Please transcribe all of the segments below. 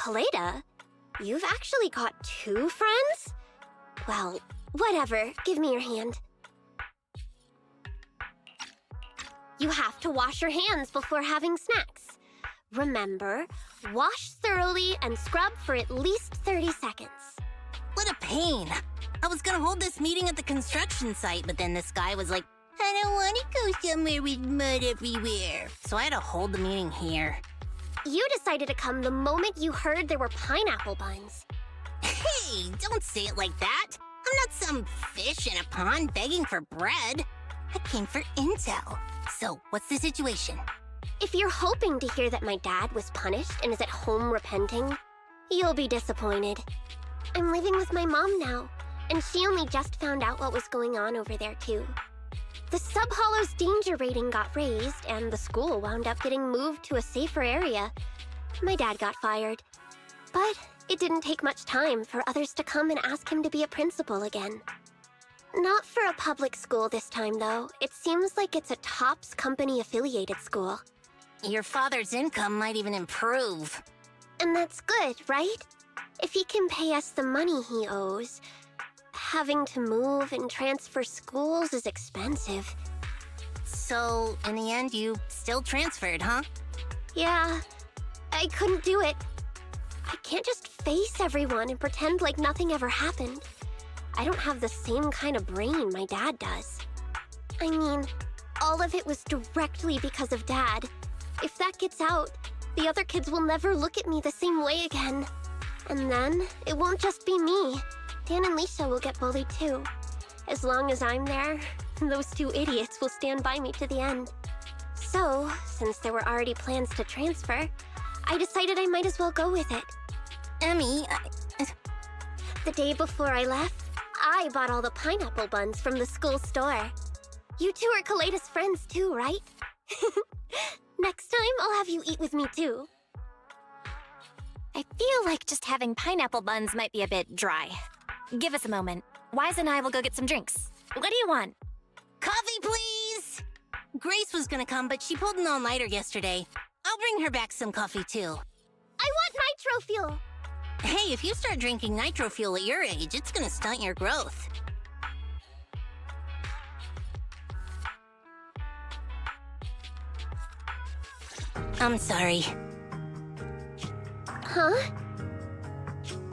Kaleda, you've actually got 2 friends? Well, whatever. Give me your hand. You have to wash your hands before having snacks. Remember, wash thoroughly and scrub for at least 30 seconds. What a pain. I was gonna hold this meeting at the construction site, but then this guy was like, I don't want to go somewhere with mud everywhere. So I had to hold the meeting here. You decided to come the moment you heard there were pineapple buns. Hey, don't say it like that. I'm not some fish in a pond begging for bread. I came for intel. So, what's the situation? If you're hoping to hear that my dad was punished and is at home repenting, you'll be disappointed. I'm living with my mom now, and she only just found out what was going on over there too. The Sub-Hollow's danger rating got raised, and the school wound up getting moved to a safer area. My dad got fired. But it didn't take much time for others to come and ask him to be a principal again. Not for a public school this time, though. It seems like it's a TOPS company-affiliated school. Your father's income might even improve. And that's good, right? If he can pay us the money he owes, having to move and transfer schools is expensive. So, in the end, you still transferred, huh? Yeah, I couldn't do it. I can't just face everyone and pretend like nothing ever happened. I don't have the same kind of brain my dad does. I mean, all of it was directly because of Dad. If that gets out, the other kids will never look at me the same way again. And then, it won't just be me. Dan and Leisha will get bullied too. As long as I'm there, those 2 idiots will stand by me to the end. So, since there were already plans to transfer, I decided I might as well go with it. Emmy, The day before I left, I bought all the pineapple buns from the school store. You 2 are Kaleda's friends too, right? Next time, I'll have you eat with me too. I feel like just having pineapple buns might be a bit dry. Give us a moment. Wise and I will go get some drinks. What do you want? coffee, please! Grace was gonna come, but she pulled an all-nighter yesterday. I'll bring her back some coffee, too. I want nitro fuel! Hey, if you start drinking nitro fuel at your age, it's gonna stunt your growth. I'm sorry. Huh?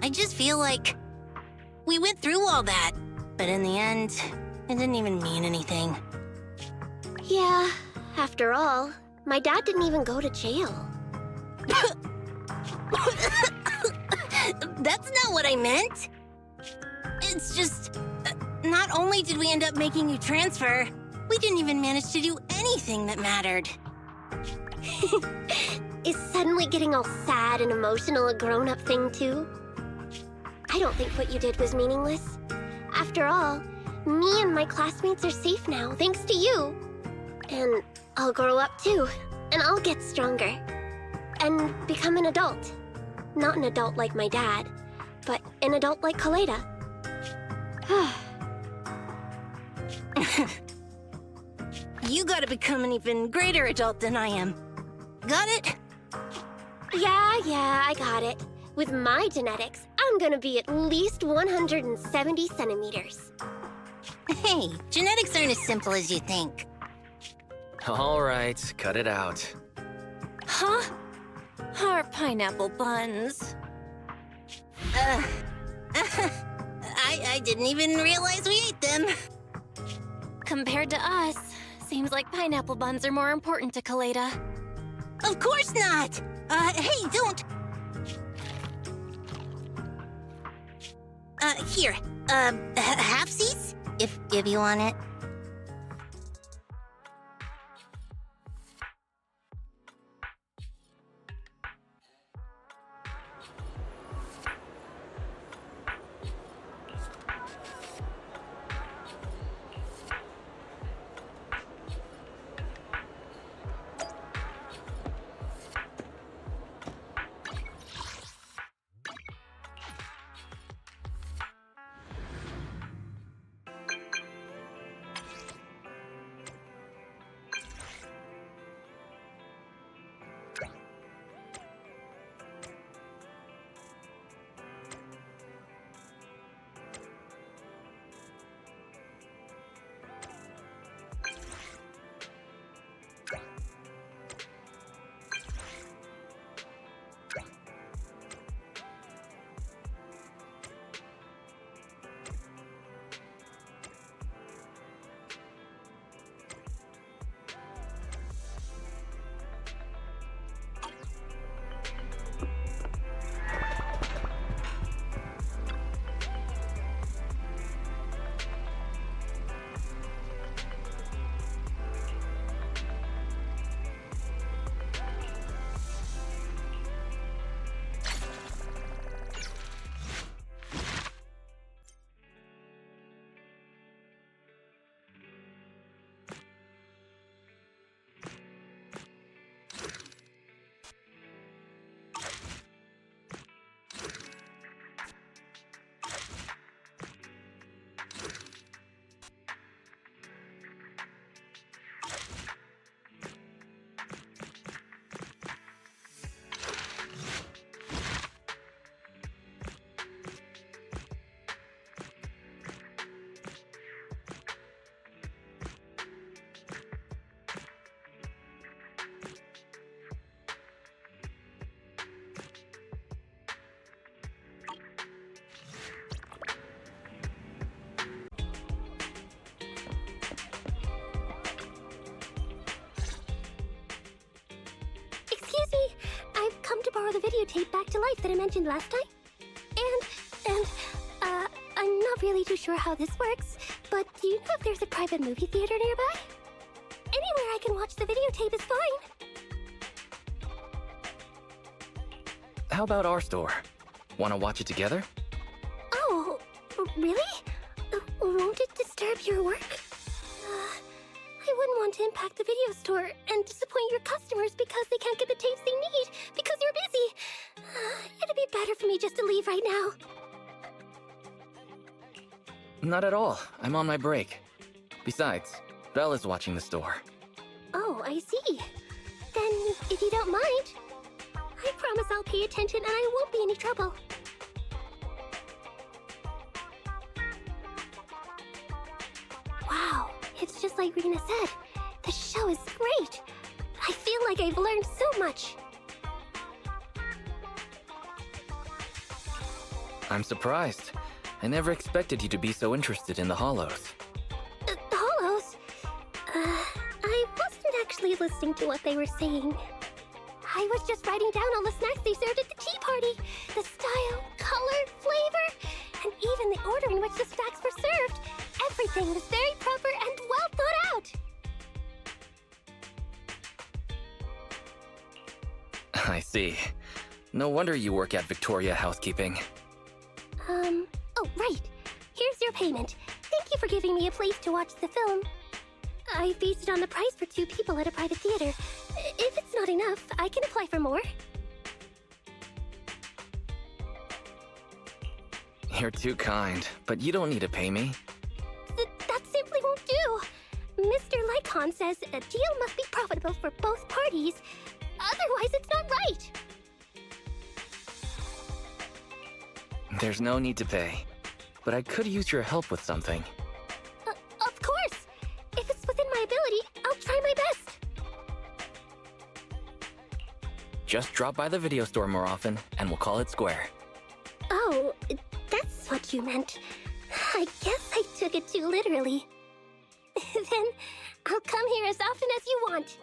I just feel like we went through all that, but in the end, it didn't even mean anything. Yeah, after all, my dad didn't even go to jail. That's not what I meant. It's just, not only did we end up making you transfer, we didn't even manage to do anything that mattered. Is suddenly getting all sad and emotional a grown-up thing too? I don't think what you did was meaningless. After all, me and my classmates are safe now, thanks to you. And I'll grow up too, and I'll get stronger. And become an adult. Not an adult like my dad, but an adult like Kaleda. You gotta become an even greater adult than I am. Got it? Yeah, I got it. With my genetics, I'm gonna be at least 170 centimeters. Hey, genetics aren't as simple as you think. All right, cut it out. Huh? Our pineapple buns. I didn't even realize we ate them. Compared to us, seems like pineapple buns are more important to Kaleda. Of course not! Hey, don't! Here, halfsies? If you want it. the videotape back to life that I mentioned last time. I'm not really too sure how this works, but do you know if there's a private movie theater nearby? Anywhere I can watch the videotape is fine. How about our store? Wanna watch it together? Oh, really? Won't it disturb your work? I wouldn't want to impact the video store and disappoint your customers because they can't get the tapes they need because you're busy. It'd be better for me just to leave right now. Not at all. I'm on my break. Besides, Bella's watching the store. Oh, I see. Then, if you don't mind, I promise I'll pay attention and I won't be any trouble. Wow, it's just like Rena said. The show is great. I feel like I've learned so much. I'm surprised. I never expected you to be so interested in the Hollows. Hollows? I wasn't actually listening to what they were saying. I was just writing down all the snacks they served at the tea party. The style, color, flavor, and even the order in which the snacks were served. Everything was very proper and well thought out. I see. No wonder you work at Victoria Housekeeping. Oh, right. Here's your payment. Thank you for giving me a place to watch the film. I based it on the price for 2 people at a private theater. If it's not enough, I can apply for more. You're too kind, but you don't need to pay me. That simply won't do. Mr. Lycon says a deal must be profitable for both parties. Otherwise, it's not right. There's no need to pay, but I could use your help with something. Of course. If it's within my ability, I'll try my best. Just drop by the video store more often, and we'll call it square. Oh, that's what you meant. I guess I took it too literally. Then I'll come here as often as you want.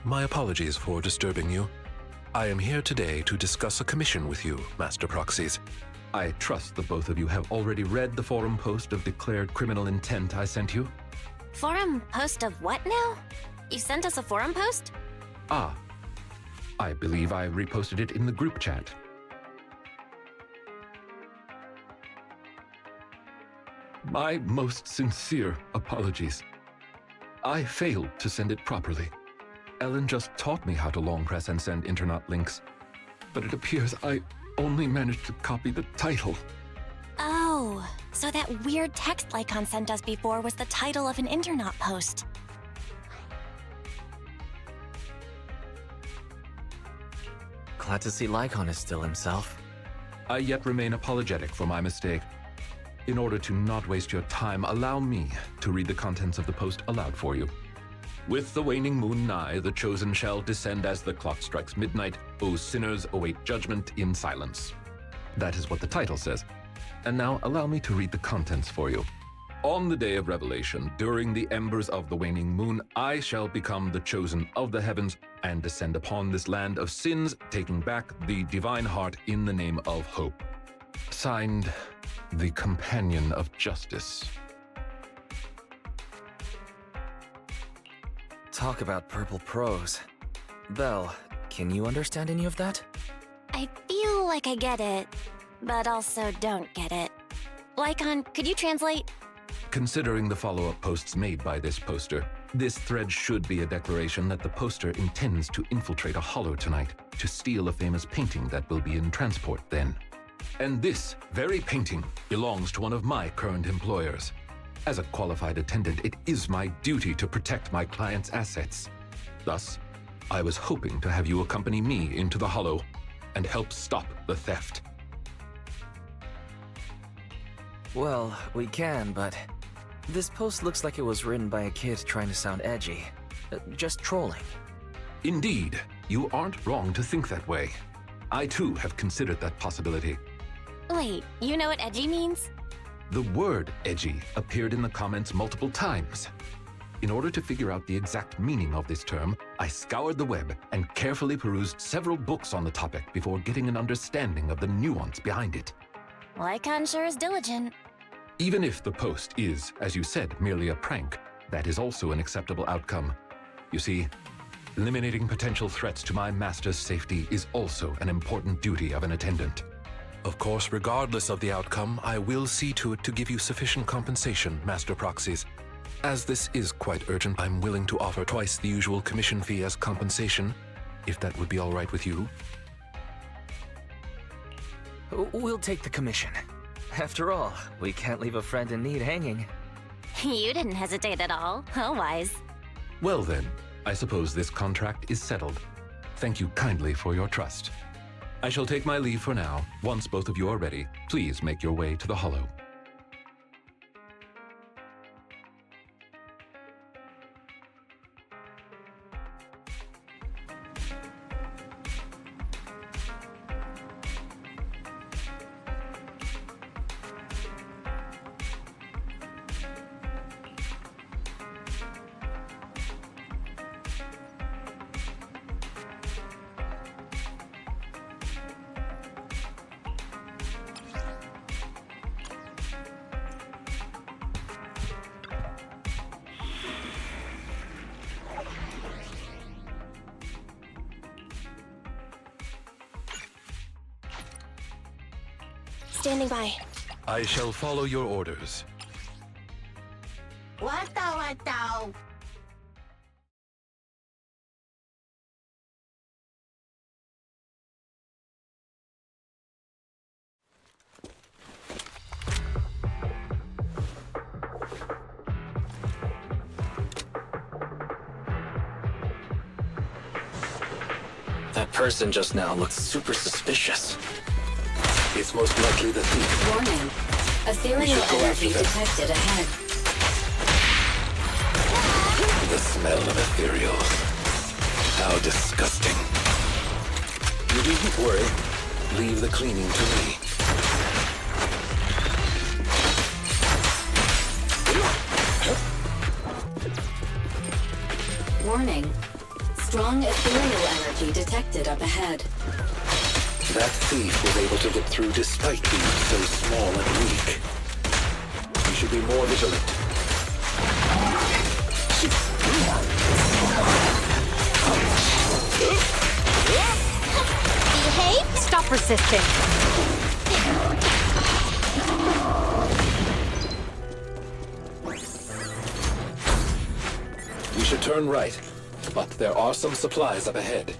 My apologies for disturbing you. I am here today to discuss a commission with you, Master Proxies. I trust the both of you have already read the forum post of declared criminal intent I sent you. Forum post of what now? You sent us a forum post? Ah, I believe I reposted it in the group chat. My most sincere apologies. I failed to send it properly. Ellen just taught me how to long press and send internet links, but it appears I only managed to copy the title. Oh, So that weird text Lycon sent us before was the title of an Internet post. Glad to see Lycon is still himself. I yet remain apologetic for my mistake. In order to not waste your time, allow me to read the contents of the post aloud for you. With the waning moon nigh, the chosen shall descend as the clock strikes midnight. O sinners, await judgment in silence. That is what the title says. And now allow me to read the contents for you. On the day of revelation, during the embers of the waning moon, I shall become the chosen of the heavens and descend upon this land of sins, taking back the divine heart in the name of hope. Signed, the Companion of Justice. Talk about purple prose. Belle, can you understand any of that? I feel like I get it, but also don't get it. Lycon, could you translate? Considering the follow-up posts made by this poster, this thread should be a declaration that the poster intends to infiltrate a hollow tonight to steal a famous painting that will be in transport then. And this very painting belongs to one of my current employers. As a qualified attendant, it is my duty to protect my client's assets. Thus, I was hoping to have you accompany me into the hollow and help stop the theft. Well, we can, but this post looks like it was written by a kid trying to sound edgy. Just trolling. Indeed, you aren't wrong to think that way. I too have considered that possibility. Wait, you know what edgy means? The word edgy appeared in the comments multiple times. In order to figure out the exact meaning of this term, I scoured the web and carefully perused several books on the topic before getting an understanding of the nuance behind it. Lycon sure is diligent. Even if the post is, as you said, merely a prank, that is also an acceptable outcome. You see, eliminating potential threats to my master's safety is also an important duty of an attendant. Of course, regardless of the outcome, I will see to it to give you sufficient compensation, Master Proxies. As this is quite urgent, I'm willing to offer twice the usual commission fee as compensation, if that would be all right with you. We'll take the commission. After all, we can't leave a friend in need hanging. You didn't hesitate at all. How wise. Well then, I suppose this contract is settled. Thank you kindly for your trust. I shall take my leave for now. Once both of you are ready, please make your way to the hollow. Standing by. I shall follow your orders. What the? That person just now looks super suspicious. It's most likely the thief. Warning. Ethereal energy detected ahead. The smell of Ethereals. How disgusting. You needn't worry. Leave the cleaning to me. Warning. Strong ethereal energy detected up ahead. That thief was able to get through despite being so small and weak. We should be more vigilant. Behave? Stop resisting. We should turn right, but there are some supplies up ahead.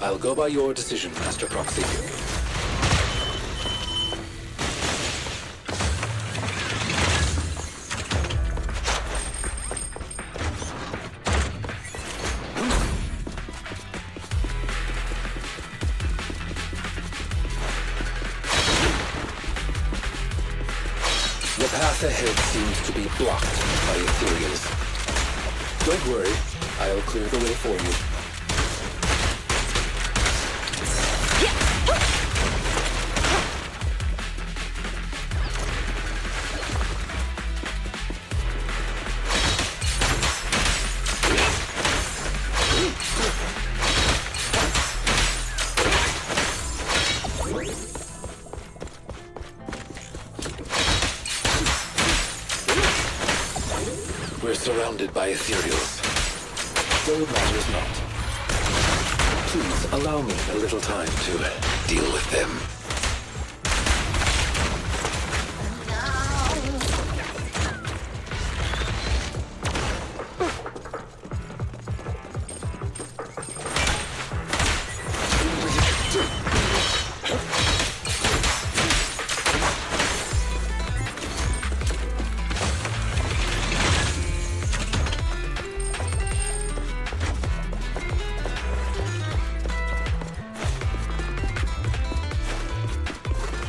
I'll go by your decision, Master Proxy. path ahead seems to be blocked by Ethereals. Don't worry, I'll clear the way for you. We're surrounded by Ethereals. Though it matters not. Please allow me a little time to deal with them.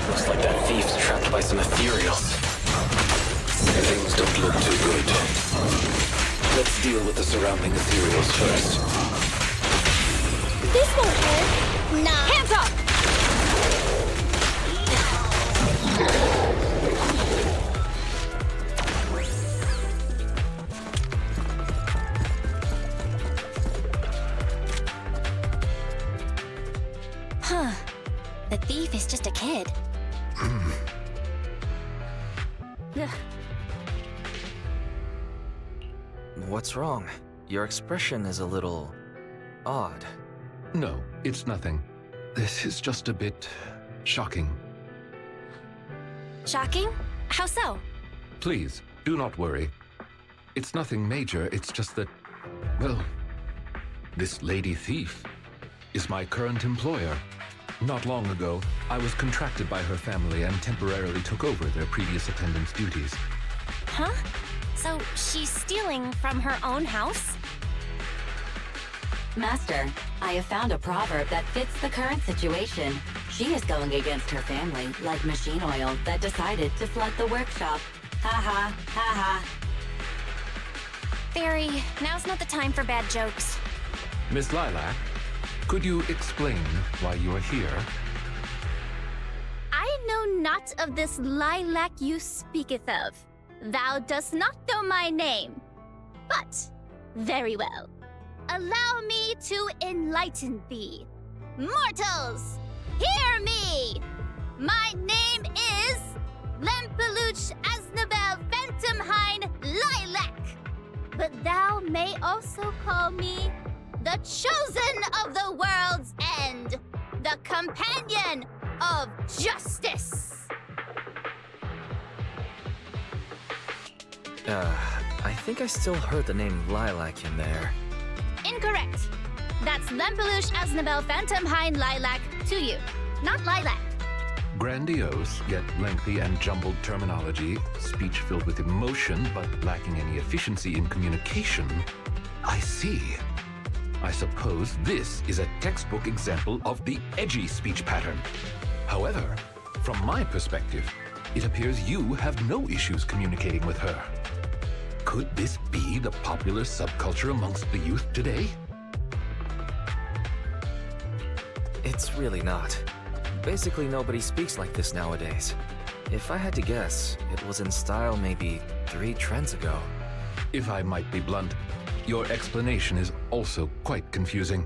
Looks like that thief's trapped by some Ethereals. Things don't look too good. Let's deal with the surrounding Ethereals first. This won't hurt. Nah. Hands up! Huh. The thief is just a kid. What's wrong? Your expression is a little odd. No, it's nothing. This is just a bit shocking. Shocking? How so? Please, do not worry. It's nothing major, it's just that, well, this lady thief is my current employer. Not long ago, I was contracted by her family and temporarily took over their previous attendant's duties. Huh? So she's stealing from her own house? Master, I have found a proverb that fits the current situation. She is going against her family, like machine oil that decided to flood the workshop. Ha ha, ha ha. Fairy, now's not the time for bad jokes. Miss Lilac, could you explain why you are here? I know not of this lilac you speaketh of. Thou dost not know my name. But, very well. Allow me to enlighten thee. Mortals, hear me! My name is Lempeluch Aznabel Phantomhine Lilac. But thou may also call me the Chosen of the World's End, the Companion of Justice. I think I still heard the name Lilac in there. Incorrect. That's Lempeluch Aznabel Phantomhine Lilac to you, not Lilac. Grandiose, yet lengthy and jumbled terminology, speech filled with emotion but lacking any efficiency in communication. I see. I suppose this is a textbook example of the edgy speech pattern. However, from my perspective, it appears you have no issues communicating with her. Could this be the popular subculture amongst the youth today? It's really not. Basically, nobody speaks like this nowadays. If I had to guess, it was in style maybe 3 trends ago. If I might be blunt, your explanation is also quite confusing.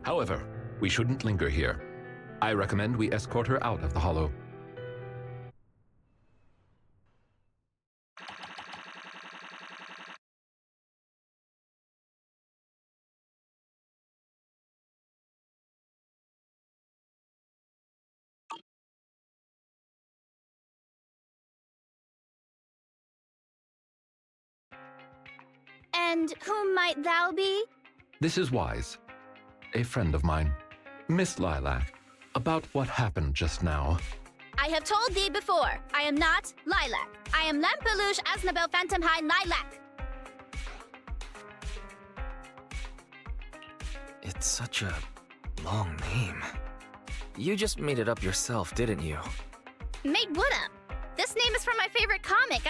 However, we shouldn't linger here. I recommend we escort her out of the hollow. And whom might thou be? This is Wise, a friend of mine. Miss Lilac, about what happened just now. I have told thee before, I am not Lilac. I am Lempeluch Aznabel Phantomhine Lilac. It's such a long name. You just made it up yourself, didn't you? Made what up? This name is from my favorite comic.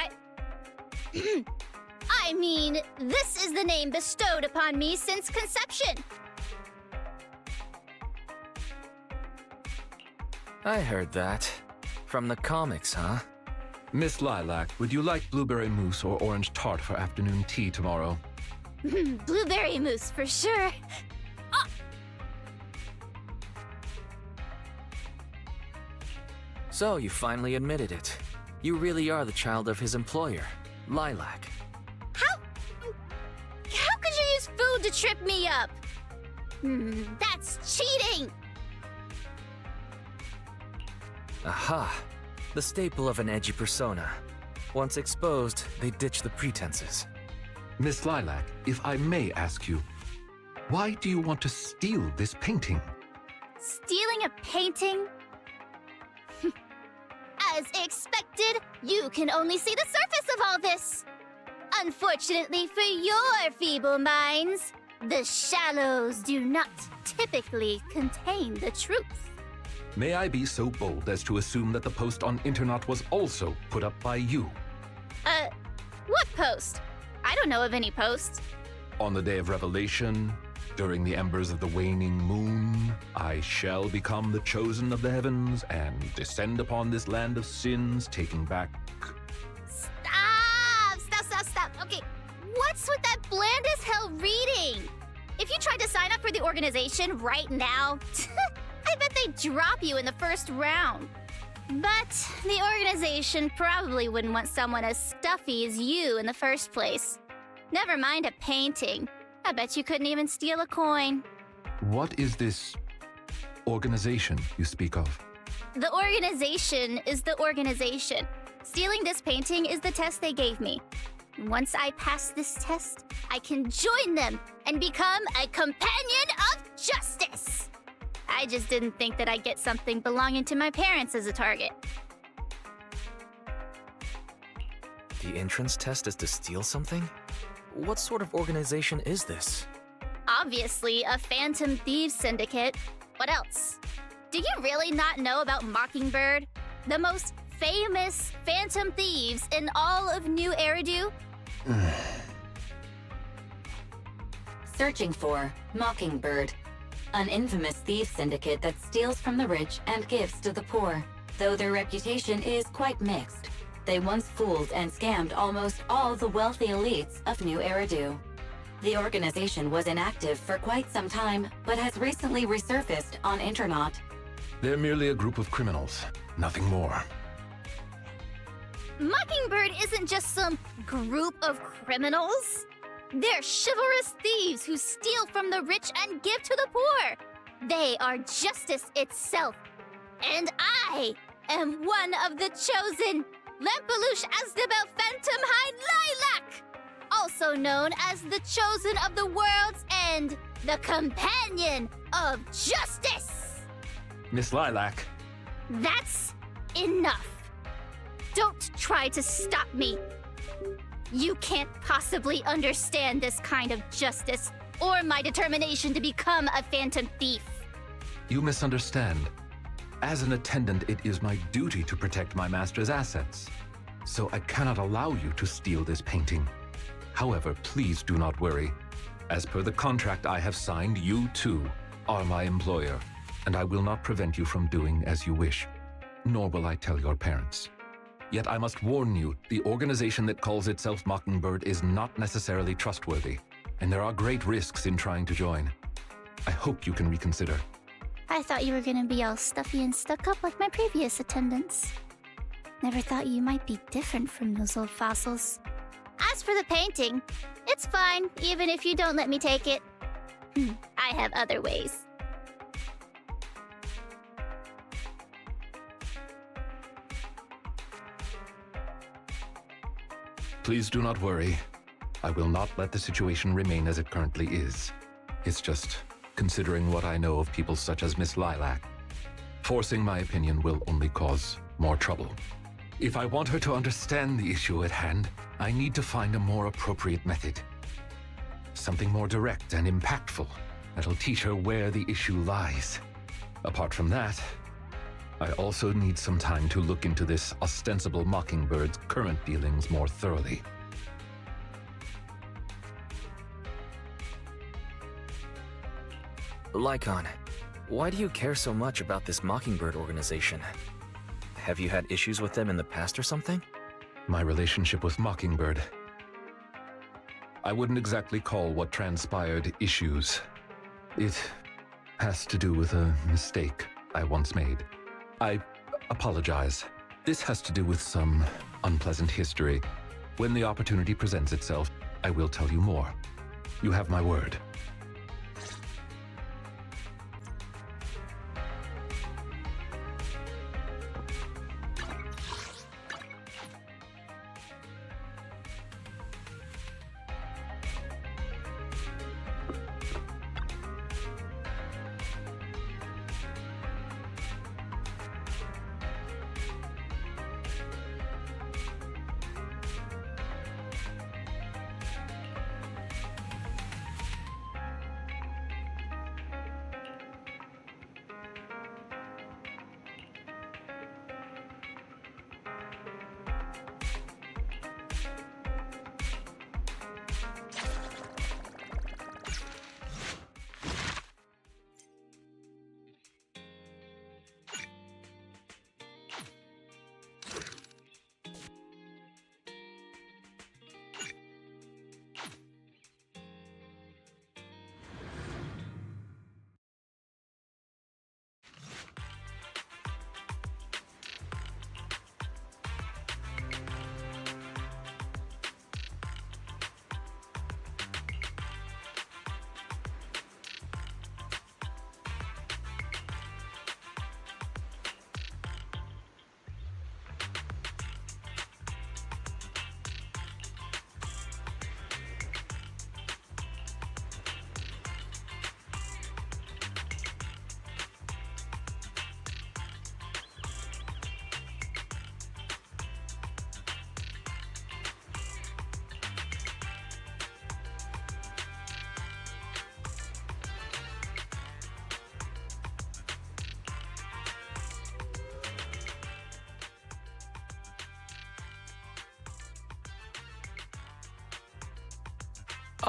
I mean, this is the name bestowed upon me since conception. I heard that. From the comics, huh? Miss Lilac, would you like blueberry mousse or orange tart for afternoon tea tomorrow? Blueberry mousse, for sure. So you finally admitted it. You really are the child of his employer, Lilac. How could you use food to trip me up? That's cheating! Aha! The staple of an edgy persona. Once exposed, they ditch the pretenses. Miss Lilac, if I may ask you, why do you want to steal this painting? Stealing a painting? As expected, you can only see the surface of all this. Unfortunately for your feeble minds, the shallows do not typically contain the truth. May I be so bold as to assume that the post on internet was also put up by you? What post? I don't know of any posts. On the day of revelation, during the embers of the waning moon, I shall become the chosen of the heavens and descend upon this land of sins, taking back... Stop. Okay, what's with that bland as hell reading? If you tried to sign up for the organization right now, I bet they'd drop you in the first round. But the organization probably wouldn't want someone as stuffy as you in the first place. Never mind a painting. I bet you couldn't even steal a coin. What is this organization you speak of? The organization is the organization. Stealing this painting is the test they gave me. Once I pass this test, I can join them and become a companion of justice. I just didn't think that I'd get something belonging to my parents as a target. The entrance test is to steal something? What sort of organization is this? Obviously, a Phantom Thieves Syndicate. What else? Do you really not know about Mockingbird? The most famous Phantom Thieves in all of New Eridu? Searching for Mockingbird, an infamous thief syndicate that steals from the rich and gives to the poor. Though their reputation is quite mixed, they once fooled and scammed almost all the wealthy elites of New Eridu. The organization was inactive for quite some time, but has recently resurfaced on internet. They're merely a group of criminals, nothing more. Mockingbird isn't just some group of criminals. They're chivalrous thieves who steal from the rich and give to the poor. They are justice itself. And I am one of the chosen, Lampeluche Asdabel Phantomhide Lilac, also known as the chosen of the world's end, the companion of justice. Miss Lilac. That's enough. Don't try to stop me. You can't possibly understand this kind of justice or my determination to become a phantom thief. You misunderstand. As an attendant, it is my duty to protect my master's assets. So I cannot allow you to steal this painting. However, please do not worry. As per the contract I have signed, you too are my employer, and I will not prevent you from doing as you wish, nor will I tell your parents. Yet I must warn you, the organization that calls itself Mockingbird is not necessarily trustworthy, and there are great risks in trying to join. I hope you can reconsider. I thought you were gonna be all stuffy and stuck up like my previous attendants. Never thought you might be different from those old fossils. As for the painting, it's fine, even if you don't let me take it. I have other ways. Please do not worry. I will not let the situation remain as it currently is. It's just considering what I know of people such as Miss Lilac. Forcing my opinion will only cause more trouble. If I want her to understand the issue at hand, I need to find a more appropriate method. Something more direct and impactful that'll teach her where the issue lies. Apart from that, I also need some time to look into this ostensible Mockingbird's current dealings more thoroughly. Lycon, why do you care so much about this Mockingbird organization? Have you had issues with them in the past or something? My relationship with Mockingbird. I wouldn't exactly call what transpired issues. It has to do with a mistake I once made. I apologize. This has to do with some unpleasant history. When the opportunity presents itself, I will tell you more. You have my word.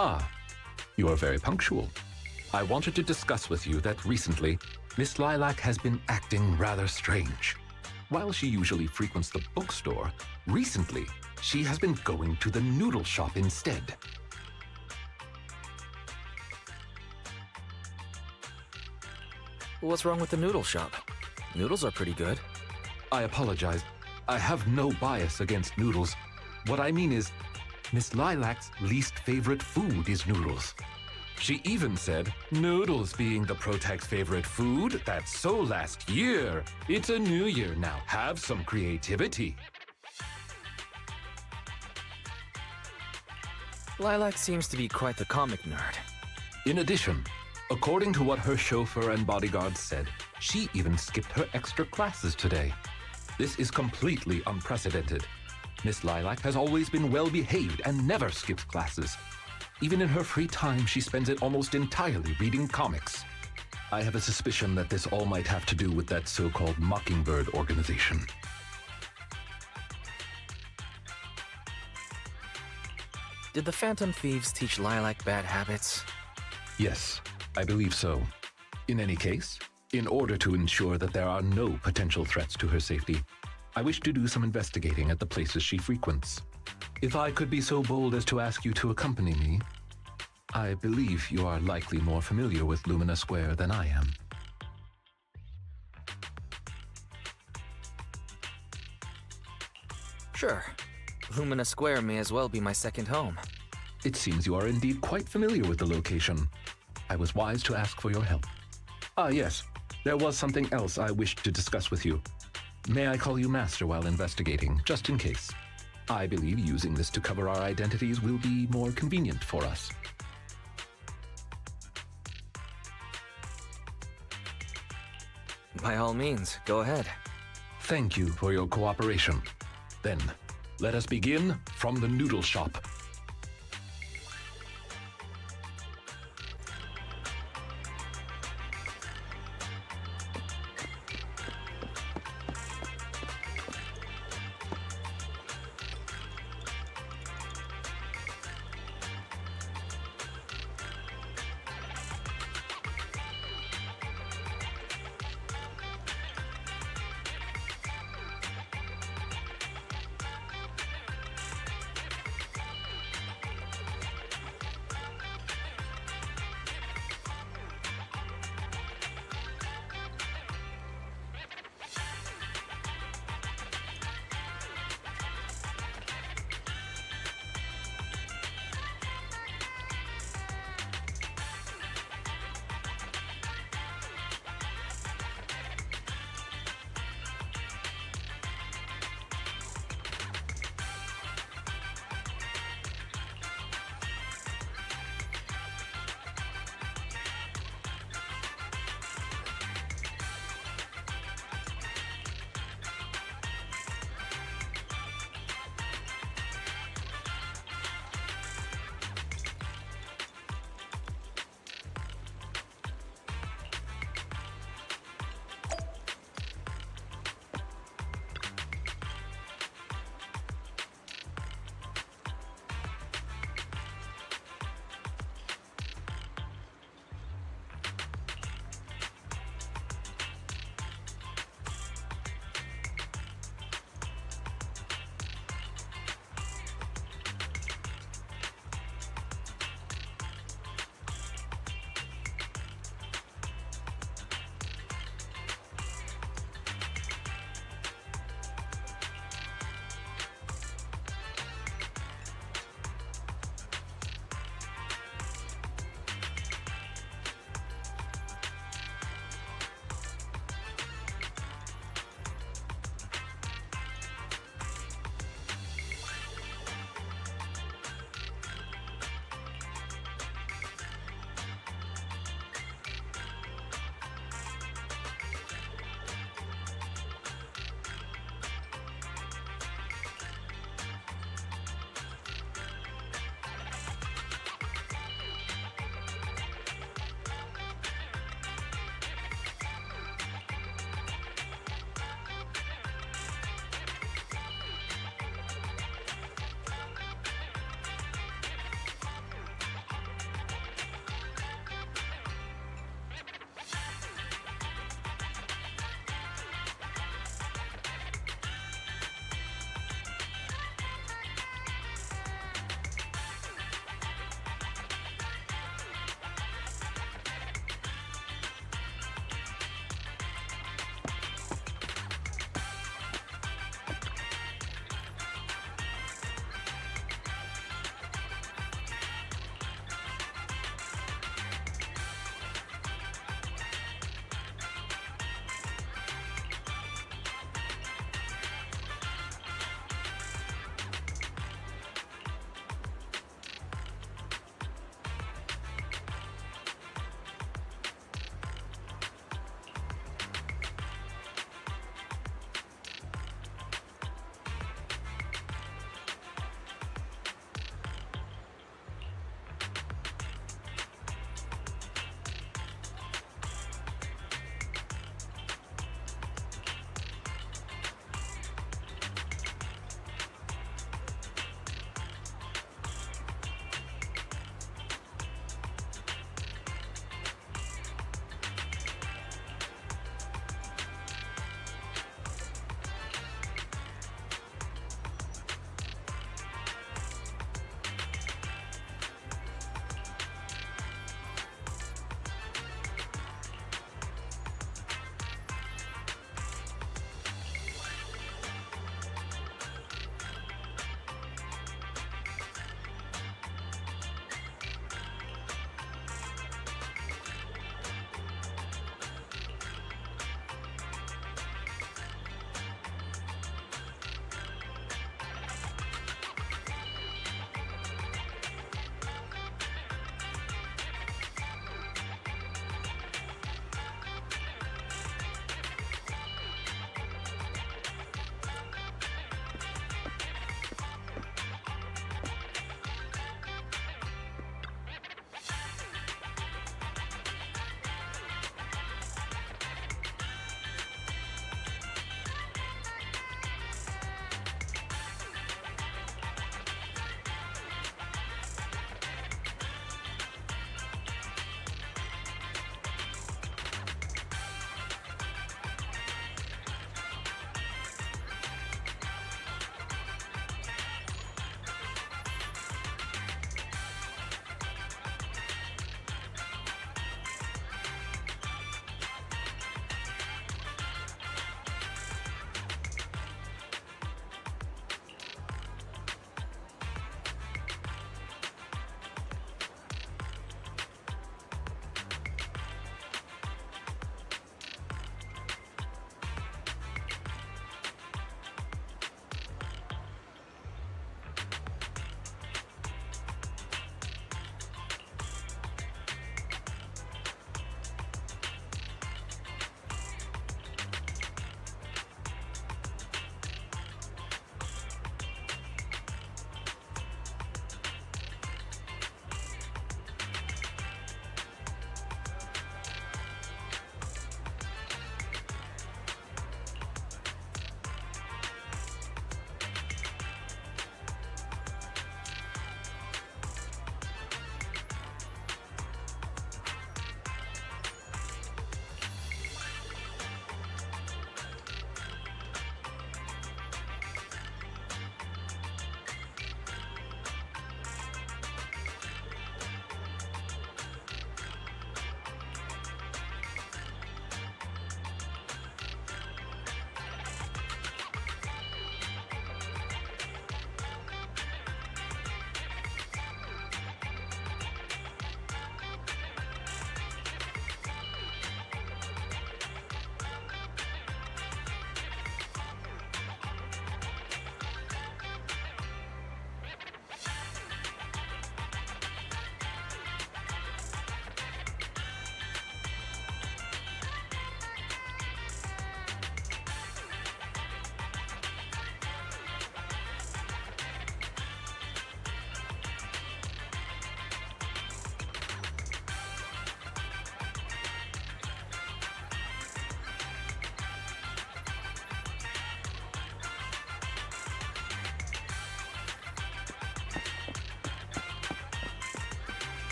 Ah, you are very punctual. I wanted to discuss with you that recently, Miss Lilac has been acting rather strange. While she usually frequents the bookstore, recently, she has been going to the noodle shop instead. What's wrong with the noodle shop? Noodles are pretty good. I apologize. I have no bias against noodles. What I mean is, Miss Lilac's least favorite food is noodles. She even said, noodles being the Protec's favorite food, that's so last year. It's a new year now. Have some creativity. Lilac seems to be quite the comic nerd. In addition, according to what her chauffeur and bodyguards said, she even skipped her extra classes today. This is completely unprecedented. Miss Lilac has always been well-behaved and never skips classes. Even in her free time, she spends it almost entirely reading comics. I have a suspicion that this all might have to do with that so-called Mockingbird organization. Did the Phantom Thieves teach Lilac bad habits? Yes, I believe so. In any case, in order to ensure that there are no potential threats to her safety, I wish to do some investigating at the places she frequents. If I could be so bold as to ask you to accompany me, I believe you are likely more familiar with Lumina Square than I am. Sure. Lumina Square may as well be my second home. It seems you are indeed quite familiar with the location. I was wise to ask for your help. Ah, yes. There was something else I wished to discuss with you. May I call you Master while investigating, just in case? I believe using this to cover our identities will be more convenient for us. By all means, go ahead. Thank you for your cooperation. Then, let us begin from the noodle shop.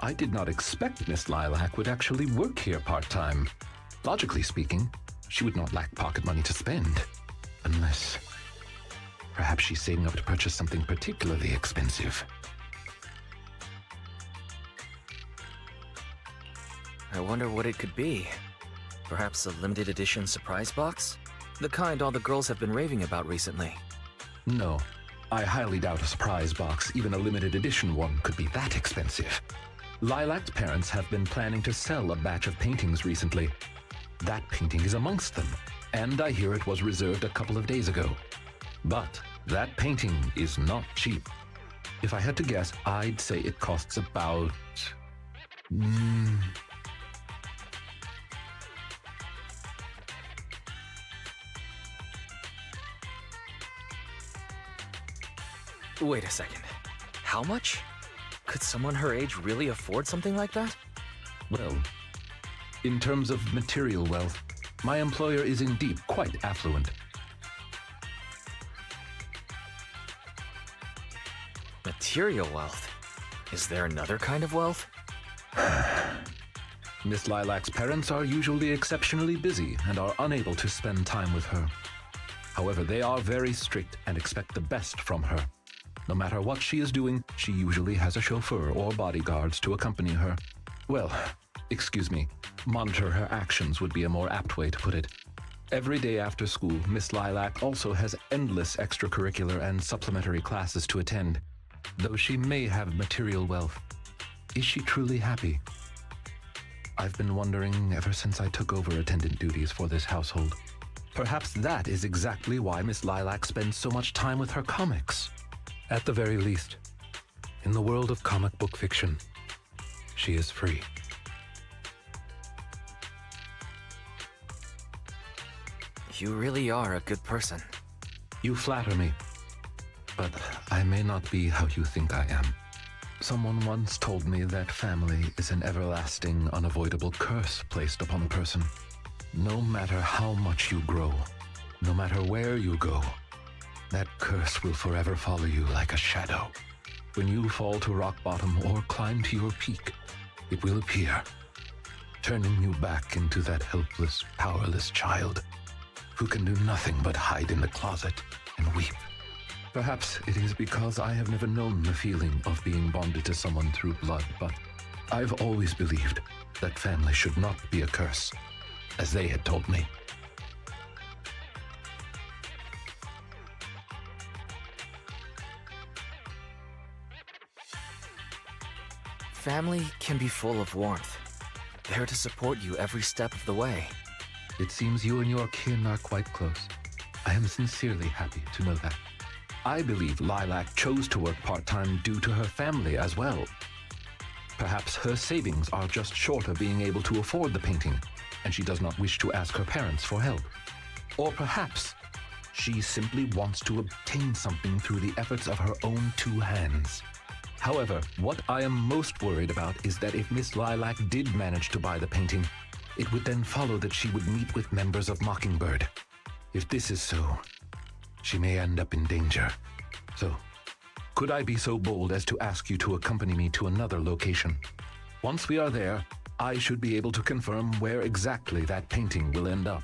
I did not expect Miss Lilac would actually work here part-time. Logically speaking, she would not lack pocket money to spend. Unless... perhaps she's saving up to purchase something particularly expensive. I wonder what it could be. Perhaps a limited edition surprise box? The kind all the girls have been raving about recently. No, I highly doubt a surprise box, even a limited edition one, could be that expensive. Lilac's parents have been planning to sell a batch of paintings recently. That painting is amongst them, and I hear it was reserved a couple of days ago. But that painting is not cheap. If I had to guess, I'd say it costs about... Wait a second. How much? Could someone her age really afford something like that? Well, in terms of material wealth, my employer is indeed quite affluent. Material wealth? Is there another kind of wealth? Miss Lilac's parents are usually exceptionally busy and are unable to spend time with her. However, they are very strict and expect the best from her. No matter what she is doing, she usually has a chauffeur or bodyguards to accompany her. Well, excuse me, monitor her actions would be a more apt way to put it. Every day after school, Miss Lilac also has endless extracurricular and supplementary classes to attend. Though she may have material wealth, is she truly happy? I've been wondering ever since I took over attendant duties for this household. Perhaps that is exactly why Miss Lilac spends so much time with her comics. At the very least, in the world of comic book fiction, she is free. You really are a good person. You flatter me, but I may not be how you think I am. Someone once told me that family is an everlasting, unavoidable curse placed upon a person. No matter how much you grow, no matter where you go, that curse will forever follow you like a shadow. When you fall to rock bottom or climb to your peak, it will appear, turning you back into that helpless, powerless child who can do nothing but hide in the closet and weep. Perhaps it is because I have never known the feeling of being bonded to someone through blood, but I've always believed that family should not be a curse, as they had told me. Family can be full of warmth, there to support you every step of the way. It seems you and your kin are quite close. I am sincerely happy to know that. I believe Lilac chose to work part-time due to her family as well. Perhaps her savings are just short of being able to afford the painting, and she does not wish to ask her parents for help. Or perhaps she simply wants to obtain something through the efforts of her own two hands. However, what I am most worried about is that if Miss Lilac did manage to buy the painting, it would then follow that she would meet with members of Mockingbird. If this is so, she may end up in danger. So, could I be so bold as to ask you to accompany me to another location? Once we are there, I should be able to confirm where exactly that painting will end up.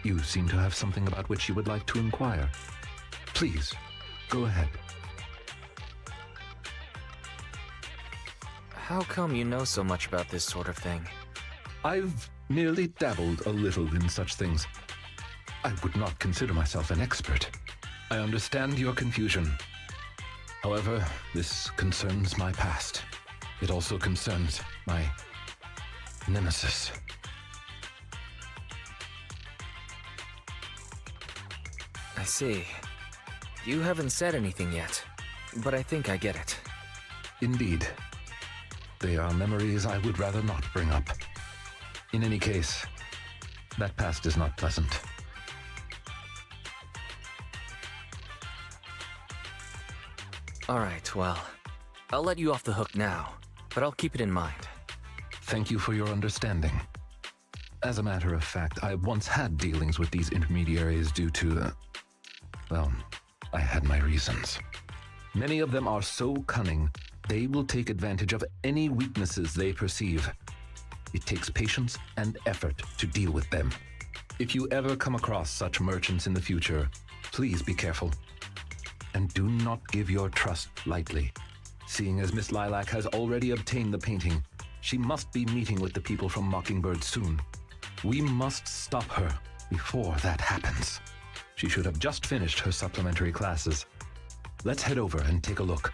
You seem to have something about which you would like to inquire. Please, go ahead. How come you know so much about this sort of thing? I've merely dabbled a little in such things. I would not consider myself an expert. I understand your confusion. However, this concerns my past. It also concerns my nemesis. I see. You haven't said anything yet, but I think I get it. Indeed. They are memories I would rather not bring up. In any case, that past is not pleasant. Alright, well, I'll let you off the hook now, but I'll keep it in mind. Thank you for your understanding. As a matter of fact, I once had dealings with these intermediaries due to, well, I had my reasons. Many of them are so cunning, they will take advantage of any weaknesses they perceive. It takes patience and effort to deal with them. If you ever come across such merchants in the future, please be careful. And do not give your trust lightly. Seeing as Miss Lilac has already obtained the painting, she must be meeting with the people from Mockingbird soon. We must stop her before that happens. She should have just finished her supplementary classes. Let's head over and take a look.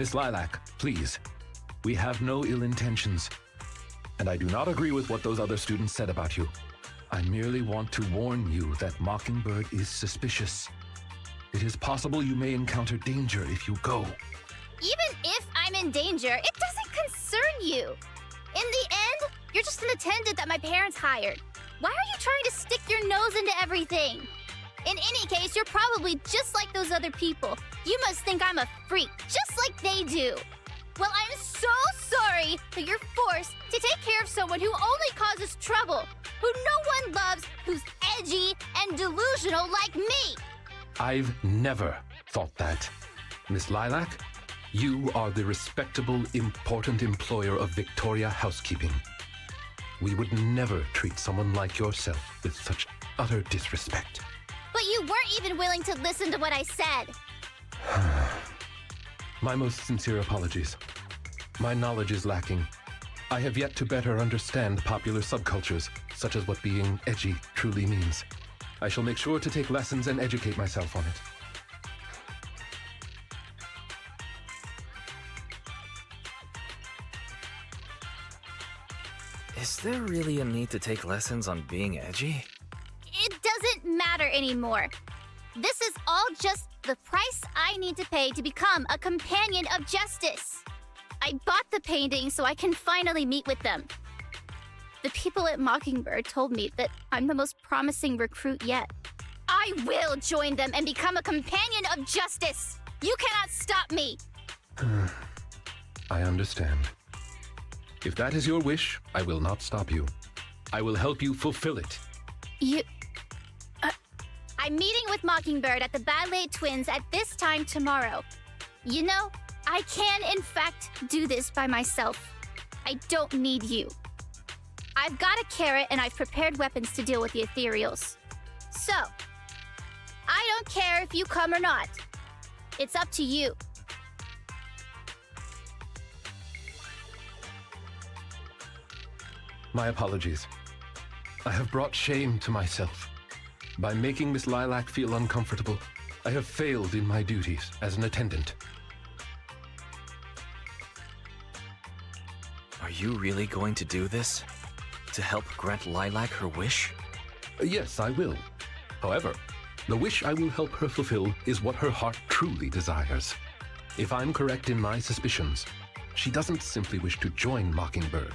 Miss Lilac, please. We have no ill intentions. And I do not agree with what those other students said about you. I merely want to warn you that Mockingbird is suspicious. It is possible you may encounter danger if you go. Even if I'm in danger, it doesn't concern you. In the end, you're just an attendant that my parents hired. Why are you trying to stick your nose into everything? In any case, you're probably just like those other people. You must think I'm a freak, just like they do. Well, I'm so sorry that you're forced to take care of someone who only causes trouble, who no one loves, who's edgy and delusional like me. I've never thought that. Miss Lilac, you are the respectable, important employer of Victoria Housekeeping. We would never treat someone like yourself with such utter disrespect. But you weren't even willing to listen to what I said. My most sincere apologies. My knowledge is lacking. I have yet to better understand popular subcultures, such as what being edgy truly means. I shall make sure to take lessons and educate myself on it. Is there really a need to take lessons on being edgy? It doesn't matter anymore. This is all just the price I need to pay to become a companion of justice. I bought the painting so I can finally meet with them. The people at Mockingbird told me that I'm the most promising recruit yet. I will join them and become a companion of justice. You cannot stop me. I understand. If that is your wish, I will not stop you. I will help you fulfill it. I'm meeting with Mockingbird at the Ballet Twins at this time tomorrow. You know, I can in fact do this by myself. I don't need you. I've got a carrot and I've prepared weapons to deal with the Ethereals. So, I don't care if you come or not. It's up to you. My apologies. I have brought shame to myself. By making Miss Lilac feel uncomfortable, I have failed in my duties as an attendant. Are you really going to do this? To help grant Lilac her wish? Yes, I will. However, the wish I will help her fulfill is what her heart truly desires. If I'm correct in my suspicions, she doesn't simply wish to join Mockingbird.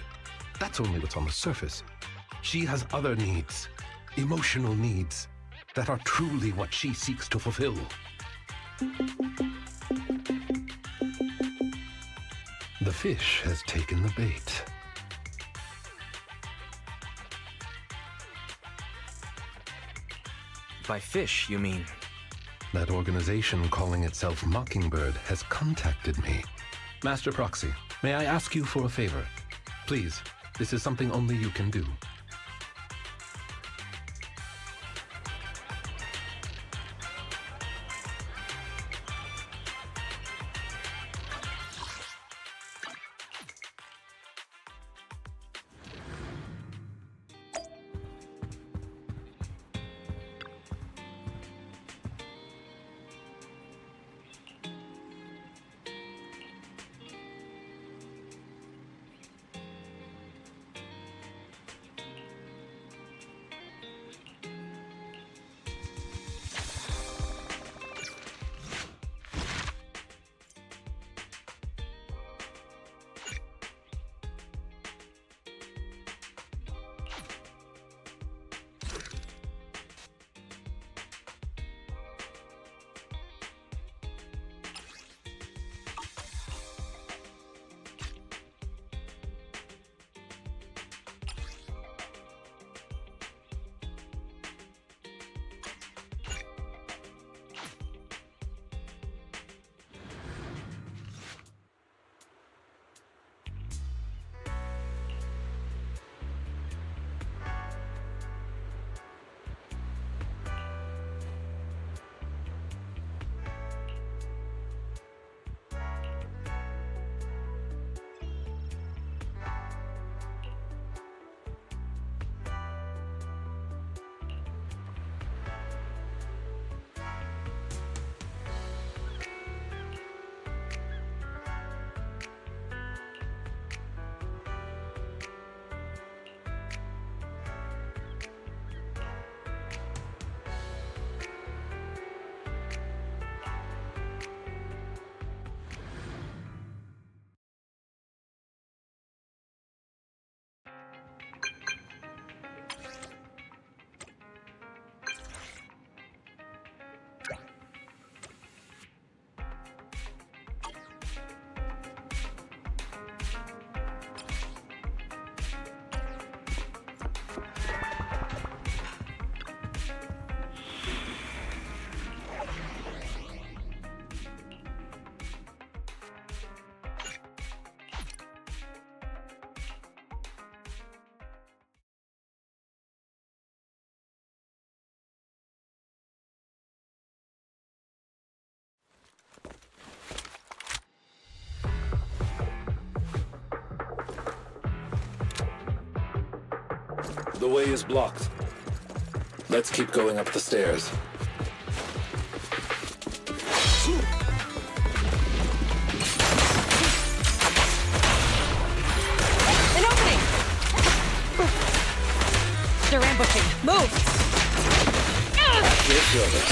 That's only what's on the surface. She has other needs, emotional needs, that are truly what she seeks to fulfill. The fish has taken the bait. By fish, you mean? That organization calling itself Mockingbird has contacted me. Master Proxy, may I ask you for a favor? Please, this is something only you can do. The way is blocked. Let's keep going up the stairs. An opening! They're ambushing. Move! At your service.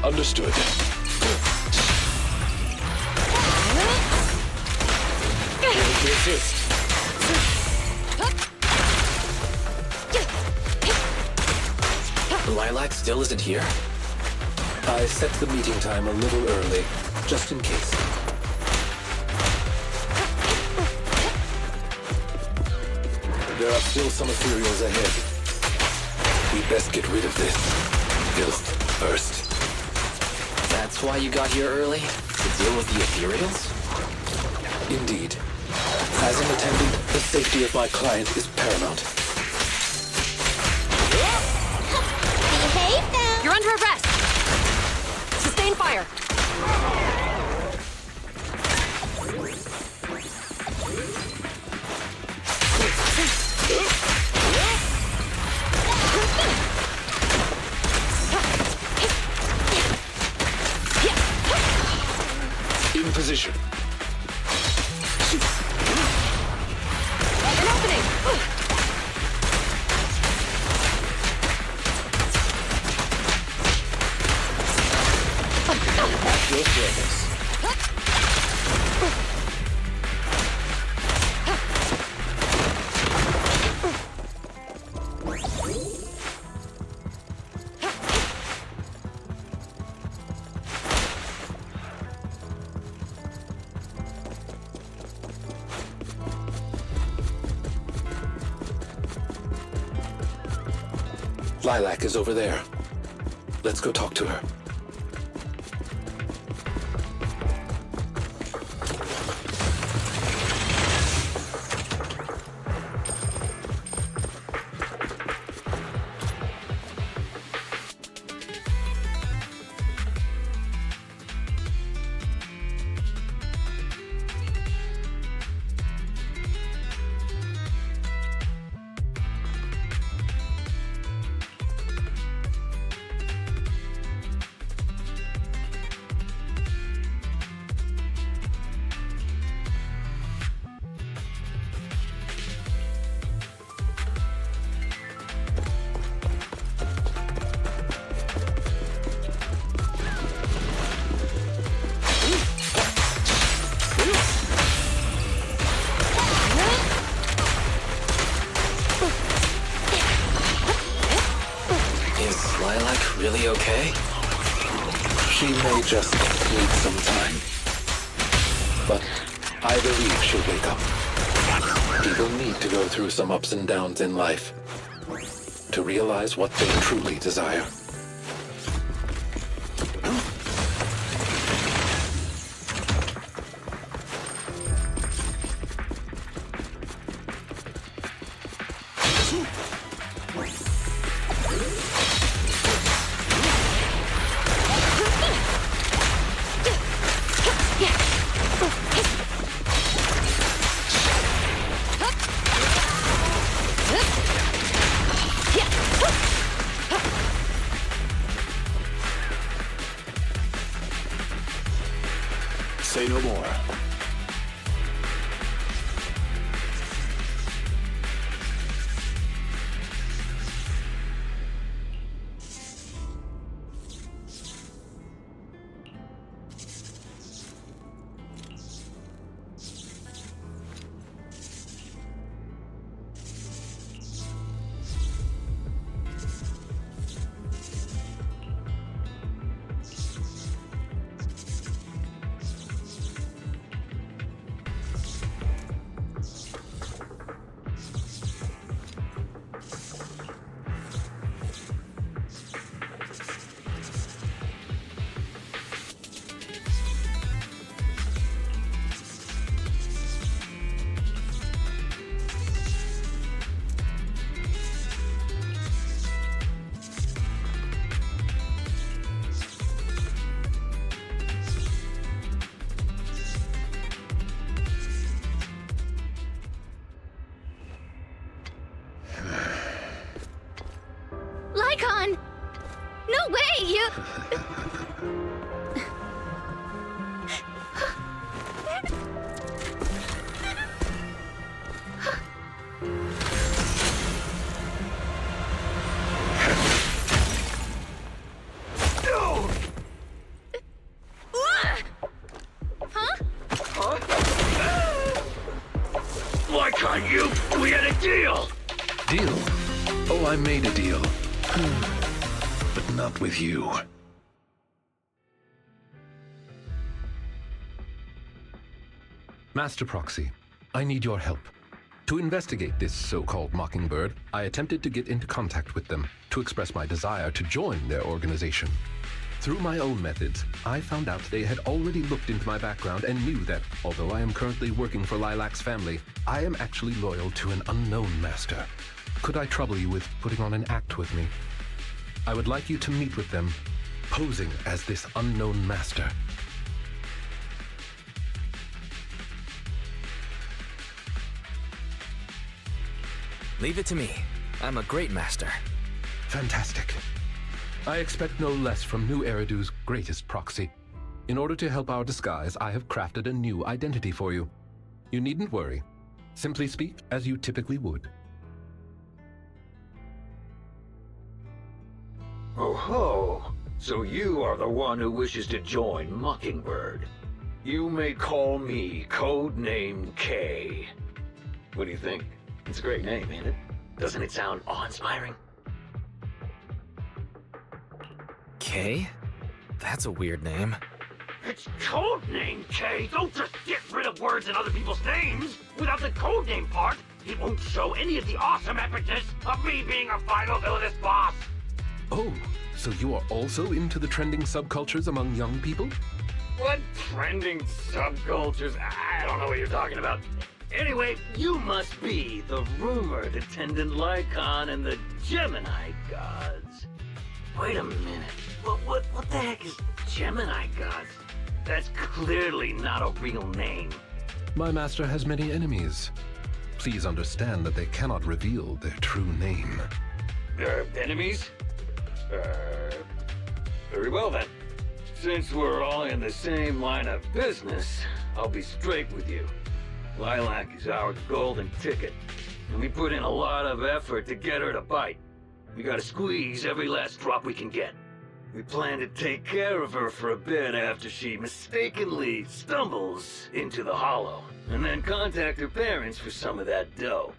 Understood. To assist. Lilac still isn't here? I set the meeting time a little early, just in case. There are still some Ethereals ahead. We best get rid of this filth first. That's why you got here early? To deal with the Ethereals? Indeed. As an attendant, the safety of my client is paramount. Behave now! You're under arrest! Sustain fire! In position. An opening! At your service. Lilac is over there. Let's go talk to her. Is Lilac really okay? She may just need some time. But I believe she'll wake up. People need to go through some ups and downs in life to realize what they truly desire. Say no more. Lycon! No way, you... Why can't you? We had a deal! Deal? Oh, I made a deal. But not with you. Master Proxy, I need your help. To investigate this so-called Mockingbird, I attempted to get into contact with them to express my desire to join their organization. Through my own methods, I found out they had already looked into my background and knew that, although I am currently working for Lilac's family, I am actually loyal to an unknown master. Could I trouble you with putting on an act with me? I would like you to meet with them, posing as this unknown master. Leave it to me. I'm a great master. Fantastic. I expect no less from New Eridu's greatest proxy. In order to help our disguise, I have crafted a new identity for you. You needn't worry. Simply speak as you typically would. Oh ho! So you are the one who wishes to join Mockingbird. You may call me Codename K. What do you think? It's a great name, ain't it? Doesn't it sound awe-inspiring? K? That's a weird name. It's Codename K! Don't just get rid of words in other people's names! Without the codename part, it won't show any of the awesome epicness of me being a final villainous boss! Oh, so you are also into the trending subcultures among young people? What trending subcultures? I don't know what you're talking about. Anyway, you must be the rumored attendant Lycon and the Gemini gods. Wait a minute. What the heck is Gemini gods? That's clearly not a real name. My master has many enemies. Please understand that they cannot reveal their true name. Enemies? Very well then. Since we're all in the same line of business, I'll be straight with you. Lilac is our golden ticket, and we put in a lot of effort to get her to bite. We gotta squeeze every last drop we can get. We plan to take care of her for a bit after she mistakenly stumbles into the hollow, and then contact her parents for some of that dough.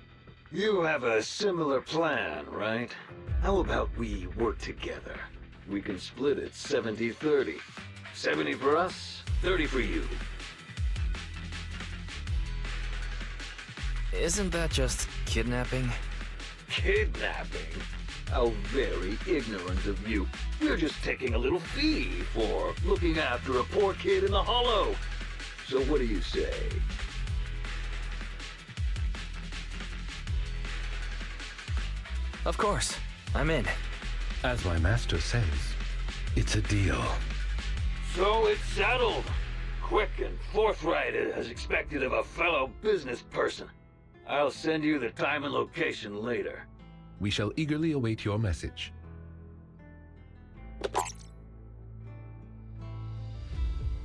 You have a similar plan, right? How about we work together? We can split it 70-30. 70 for us, 30 for you. Isn't that just kidnapping? Kidnapping? How very ignorant of you. We're just taking a little fee for looking after a poor kid in the hollow. So what do you say? Of course. I'm in. As my master says, it's a deal. So it's settled. Quick and forthright as expected of a fellow business person. I'll send you the time and location later. We shall eagerly await your message.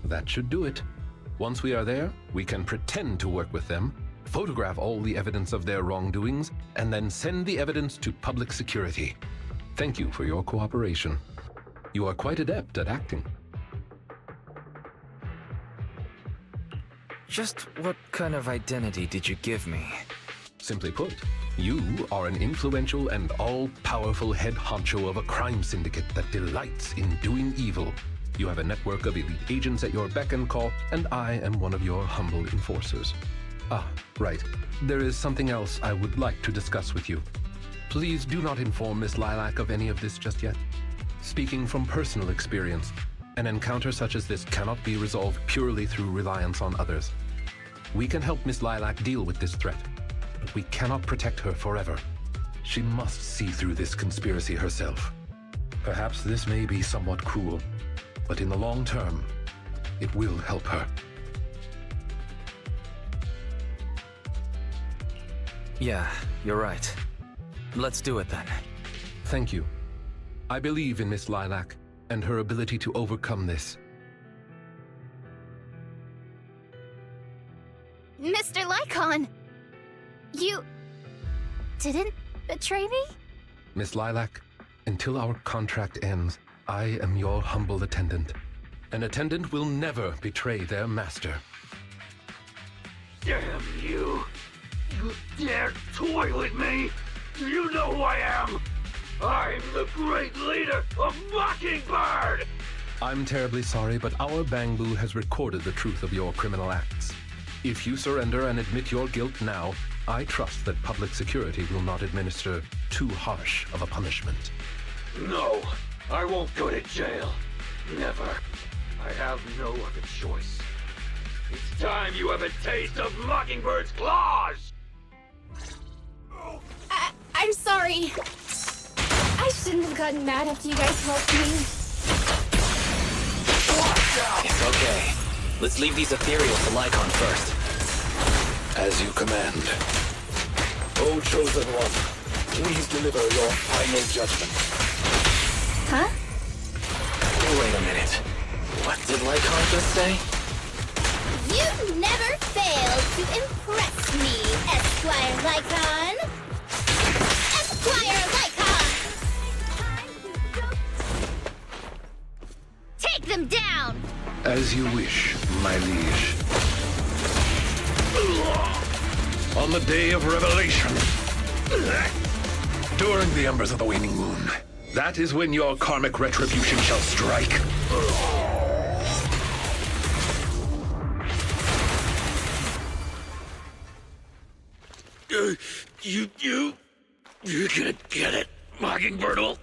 That should do it. Once we are there, we can pretend to work with them, photograph all the evidence of their wrongdoings, and then send the evidence to public security. Thank you for your cooperation. You are quite adept at acting. Just what kind of identity did you give me? Simply put, you are an influential and all-powerful head honcho of a crime syndicate that delights in doing evil. You have a network of elite agents at your beck and call, and I am one of your humble enforcers. Ah, right. There is something else I would like to discuss with you. Please do not inform Miss Lilac of any of this just yet. Speaking from personal experience, an encounter such as this cannot be resolved purely through reliance on others. We can help Miss Lilac deal with this threat, but we cannot protect her forever. She must see through this conspiracy herself. Perhaps this may be somewhat cruel, but in the long term, it will help her. Yeah, you're right. Let's do it then. Thank you. I believe in Miss Lilac and her ability to overcome this. Mr. Lycon! You didn't betray me? Miss Lilac, until our contract ends, I am your humble attendant. An attendant will never betray their master. Damn you! You dare toy with me? Do you know who I am? I'm the great leader of Mockingbird! I'm terribly sorry, but our Bangbu has recorded the truth of your criminal acts. If you surrender and admit your guilt now, I trust that public security will not administer too harsh of a punishment. No, I won't go to jail. Never. I have no other choice. It's time you have a taste of Mockingbird's claws! I'm sorry. I shouldn't have gotten mad after you guys helped me. It's okay. Let's leave these Ethereals to Lycon first. As you command. O Chosen One, please deliver your final judgment. Huh? Wait a minute. What did Lycon just say? You never failed to impress me, Esquire Lycon! Esquire Lycon! Take them down! As you wish, my liege. On the day of revelation, during the embers of the waning moon, that is when your karmic retribution shall strike. You're gonna get it, Mockingbird.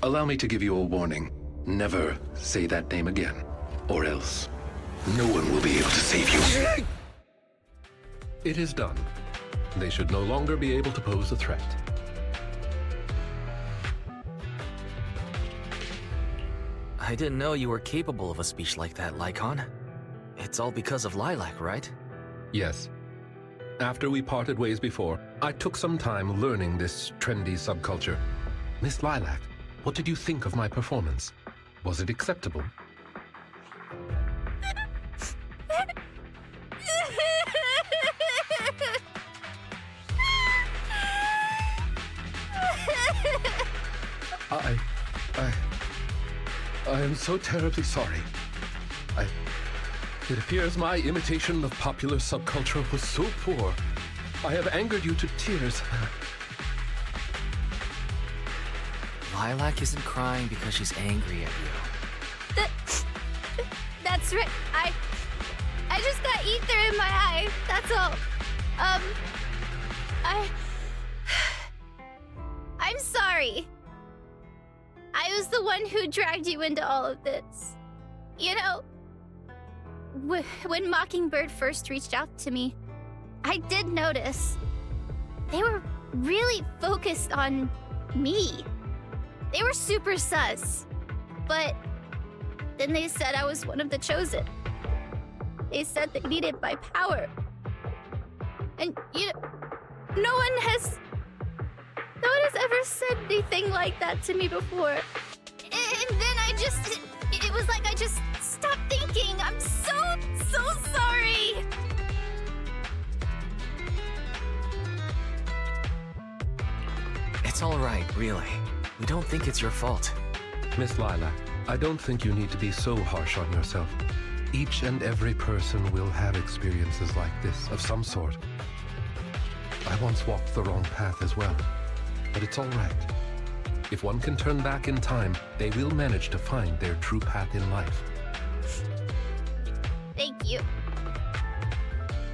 Allow me to give you a warning. Never say that name again, or else no one will be able to save you. It is done. They should no longer be able to pose a threat. I didn't know you were capable of a speech like that, Lycon. It's all because of Lilac, right? Yes. After we parted ways before, I took some time learning this trendy subculture. Miss Lilac, what did you think of my performance? Was it acceptable? I am so terribly sorry. It appears my imitation of popular subculture was so poor. I have angered you to tears. Lilac isn't crying because she's angry at you. That's right. I just got ether in my eye. That's all. I'm sorry. I was the one who dragged you into all of this. You know, when Mockingbird first reached out to me, I did notice they were really focused on me. They were super sus. But then they said I was one of the chosen. They said they needed my power. And, you know, no one has ever said anything like that to me before. And then it was like I just stopped thinking. I'm so sorry. It's all right, really. We don't think it's your fault. Miss Lilac, I don't think you need to be so harsh on yourself. Each and every person will have experiences like this, of some sort. I once walked the wrong path as well, but it's all right. If one can turn back in time, they will manage to find their true path in life. Thank you.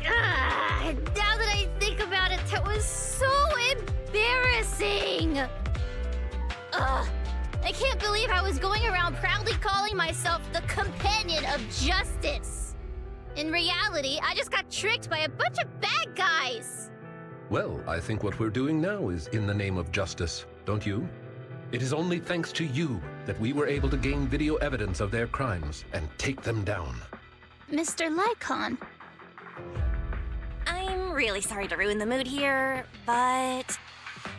Now that I think about it, that was so embarrassing. I can't believe I was going around proudly calling myself the companion of justice. In reality, I just got tricked by a bunch of bad guys. Well, I think what we're doing now is in the name of justice, don't you? It is only thanks to you that we were able to gain video evidence of their crimes and take them down. Mr. Lycon. I'm really sorry to ruin the mood here, but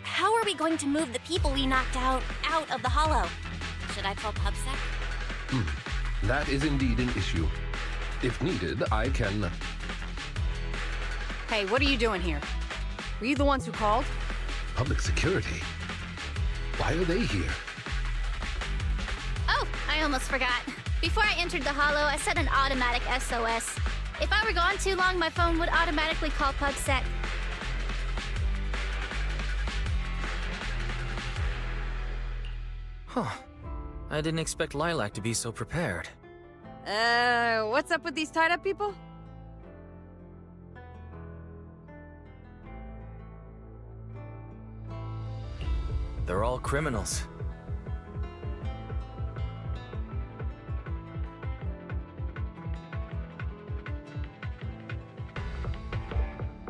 how are we going to move the people we knocked out of the hollow? Should I call PubSec? That is indeed an issue. If needed, I can... Hey, what are you doing here? Were you the ones who called? Public security? Why are they here? Oh, I almost forgot. Before I entered the hollow, I set an automatic SOS. If I were gone too long, my phone would automatically call PubSec. Huh. I didn't expect Lilac to be so prepared. What's up with these tied-up people? They're all criminals.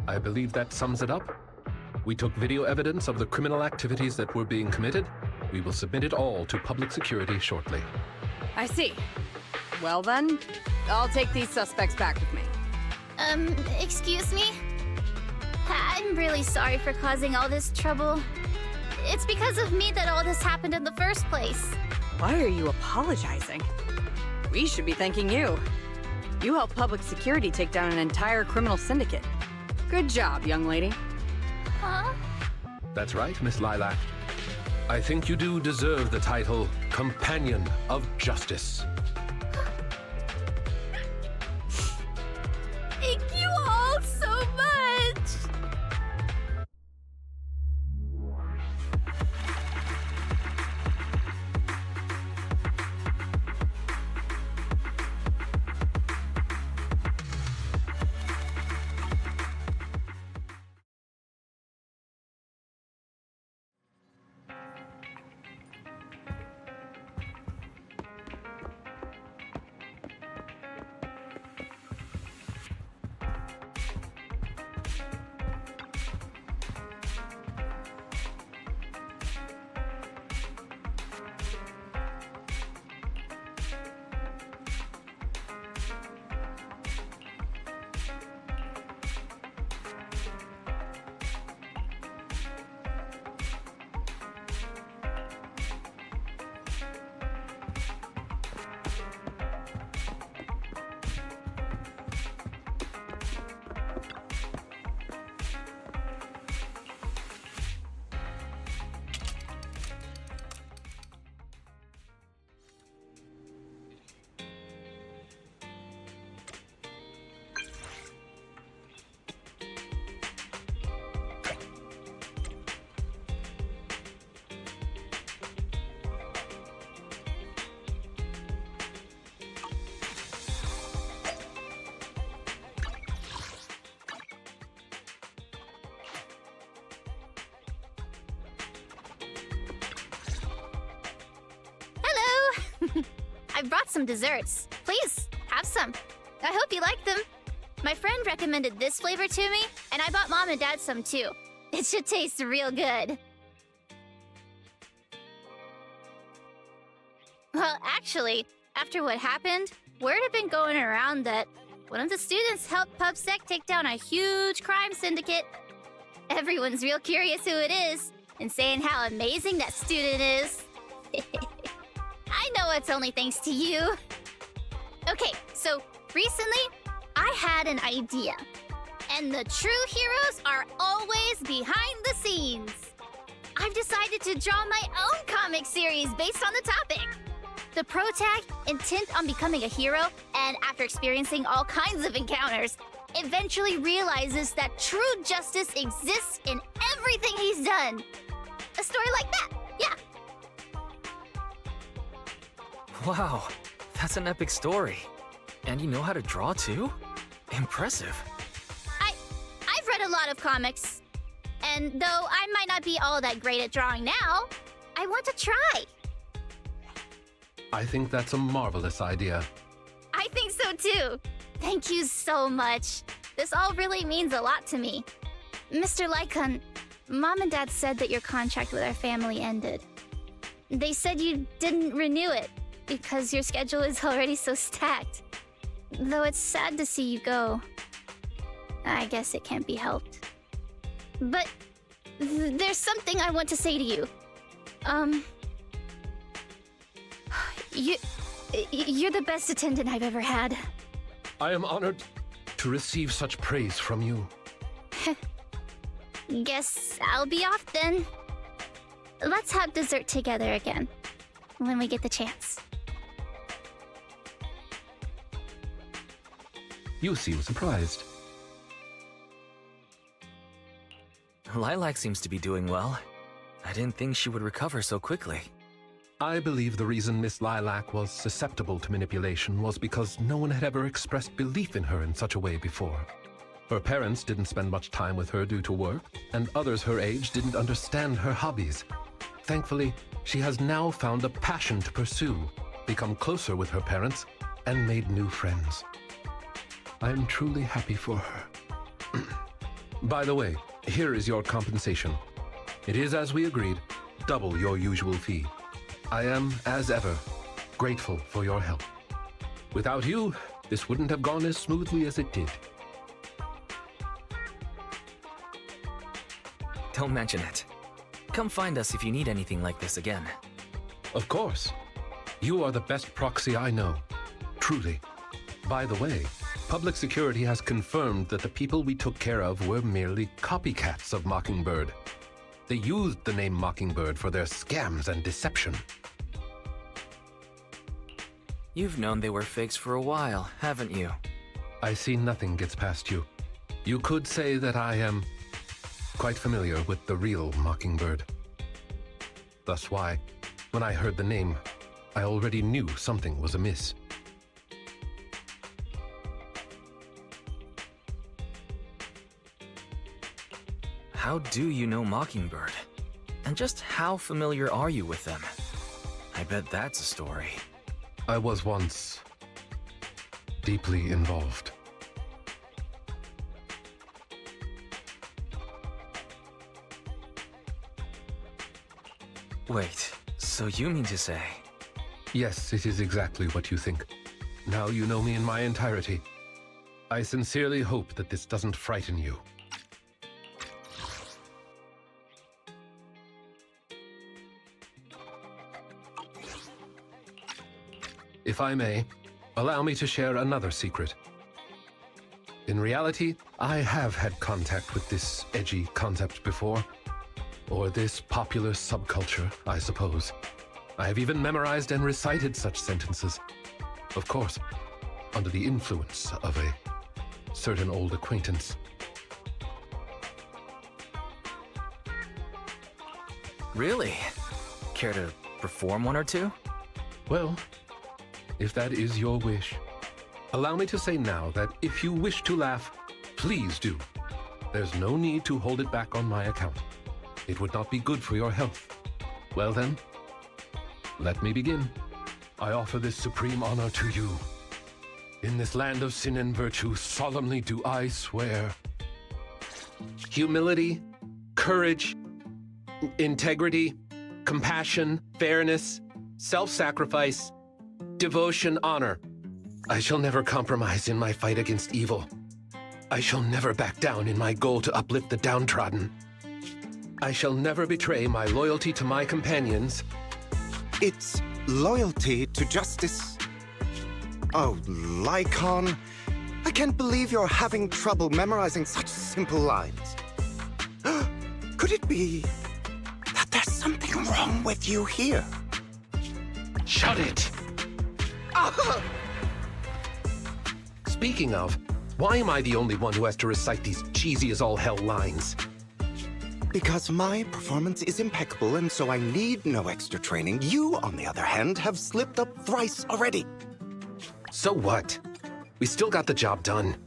I believe that sums it up. We took video evidence of the criminal activities that were being committed. We will submit it all to public security shortly. I see. Well then, I'll take these suspects back with me. Excuse me? I'm really sorry for causing all this trouble. It's because of me that all this happened in the first place. Why are you apologizing? We should be thanking you. You helped public security take down an entire criminal syndicate. Good job, young lady. Huh? That's right, Miss Lilac. I think you do deserve the title Companion of Justice. Thank you all so much! I brought some desserts. Please, have some. I hope you like them. My friend recommended this flavor to me, and I bought Mom and Dad some too. It should taste real good. Well, actually, after what happened, word had been going around that one of the students helped PubSec take down a huge crime syndicate. Everyone's real curious who it is, and saying how amazing that student is. I know it's only thanks to you. Okay, so recently, I had an idea. And the true heroes are always behind the scenes. I've decided to draw my own comic series based on the topic. The protag, intent on becoming a hero, and after experiencing all kinds of encounters, eventually realizes that true justice exists in everything he's done. A story like that, yeah. Wow, that's an epic story. And you know how to draw too? Impressive. I've read a lot of comics. And though I might not be all that great at drawing now, I want to try. I think that's a marvelous idea. I think so too. Thank you so much. This all really means a lot to me. Mr. Lycon, Mom and Dad said that your contract with our family ended. They said you didn't renew it because your schedule is already so stacked. Though it's sad to see you go. I guess it can't be helped. But there's something I want to say to you. You're the best attendant I've ever had. I am honored to receive such praise from you. Guess I'll be off then. Let's have dessert together again, when we get the chance. You seem surprised. Lilac seems to be doing well. I didn't think she would recover so quickly. I believe the reason Miss Lilac was susceptible to manipulation was because no one had ever expressed belief in her in such a way before. Her parents didn't spend much time with her due to work, and others her age didn't understand her hobbies. Thankfully, she has now found a passion to pursue, become closer with her parents, and made new friends. I am truly happy for her. By the way, here is your compensation. It is, as we agreed, double your usual fee. I am, as ever, grateful for your help. Without you, this wouldn't have gone as smoothly as it did. Don't mention it. Come find us if you need anything like this again. Of course. You are the best proxy I know. Truly. By the way, public security has confirmed that the people we took care of were merely copycats of Mockingbird. They used the name Mockingbird for their scams and deception. You've known they were fakes for a while, haven't you? I see nothing gets past you. You could say that I am quite familiar with the real Mockingbird. Thus why, when I heard the name, I already knew something was amiss. How do you know Mockingbird? And just how familiar are you with them? I bet that's a story. I was once deeply involved. Wait, so you mean to say... Yes, it is exactly what you think. Now you know me in my entirety. I sincerely hope that this doesn't frighten you. If I may, allow me to share another secret. In reality, I have had contact with this edgy concept before. Or this popular subculture, I suppose. I have even memorized and recited such sentences. Of course, under the influence of a certain old acquaintance. Really? Care to perform one or two? Well, if that is your wish, allow me to say now that if you wish to laugh, please do. There's no need to hold it back on my account. It would not be good for your health. Well then, let me begin. I offer this supreme honor to you. In this land of sin and virtue, solemnly do I swear. Humility, courage, integrity, compassion, fairness, self-sacrifice, devotion, honor. I shall never compromise in my fight against evil. I shall never back down in my goal to uplift the downtrodden. I shall never betray my loyalty to my companions. It's loyalty to justice. Oh, Lycon, I can't believe you're having trouble memorizing such simple lines. Could it be that there's something wrong with you here? Shut it! Speaking of, why am I the only one who has to recite these cheesy as all hell lines? Because my performance is impeccable, and so I need no extra training. You, on the other hand, have slipped up thrice already. So what? We still got the job done.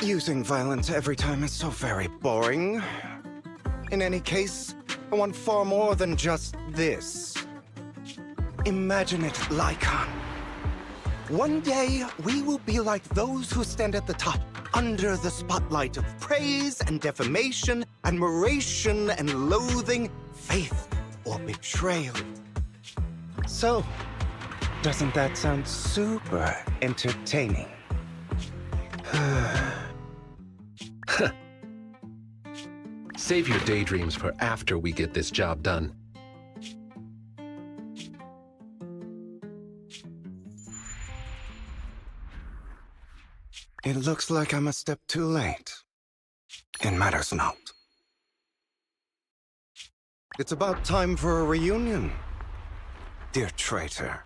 Using violence every time is so very boring. In any case, I want far more than just this. Imagine it, Lycon. One day, we will be like those who stand at the top, under the spotlight of praise and defamation, admiration and loathing, faith or betrayal. So, doesn't that sound super entertaining? Save your daydreams for after we get this job done. It looks like I'm a step too late. It matters not. It's about time for a reunion, dear traitor.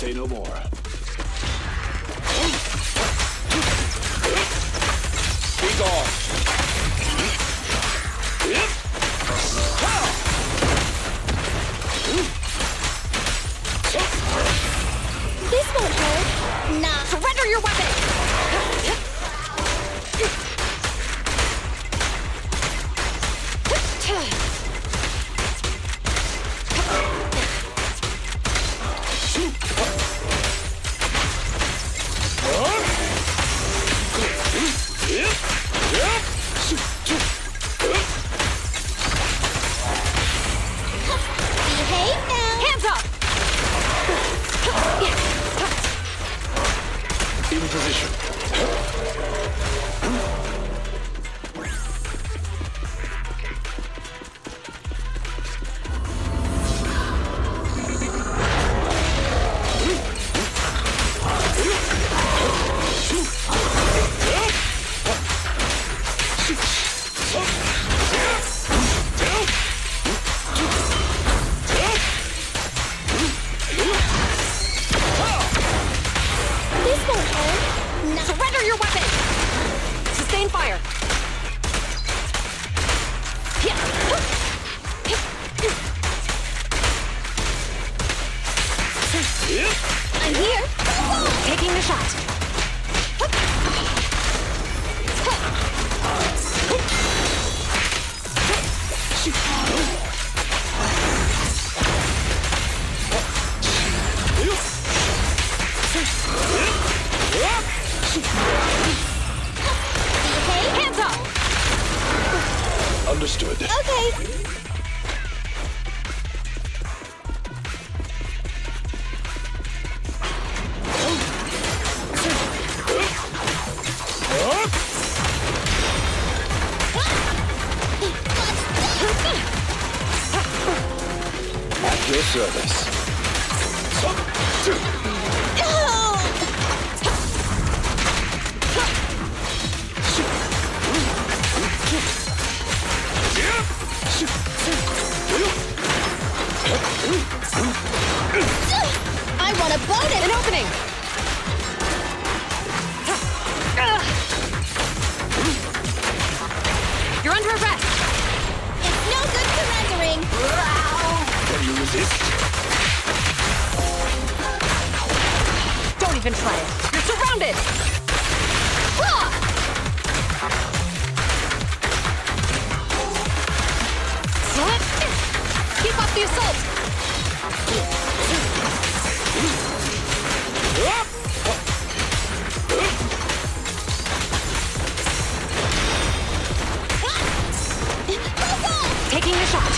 Say no more. Be gone. This won't hurt. Nah, surrender your weapon! Behave now. Hands up! In position. This won't hurt. Now surrender your weapon! Sustain fire! I'm here! Taking the shot! At your service. I want a bonus! An opening! You're under arrest! It's no good surrendering! Can you resist? Don't even try it! You're surrounded! Keep up the assault! Taking the shot.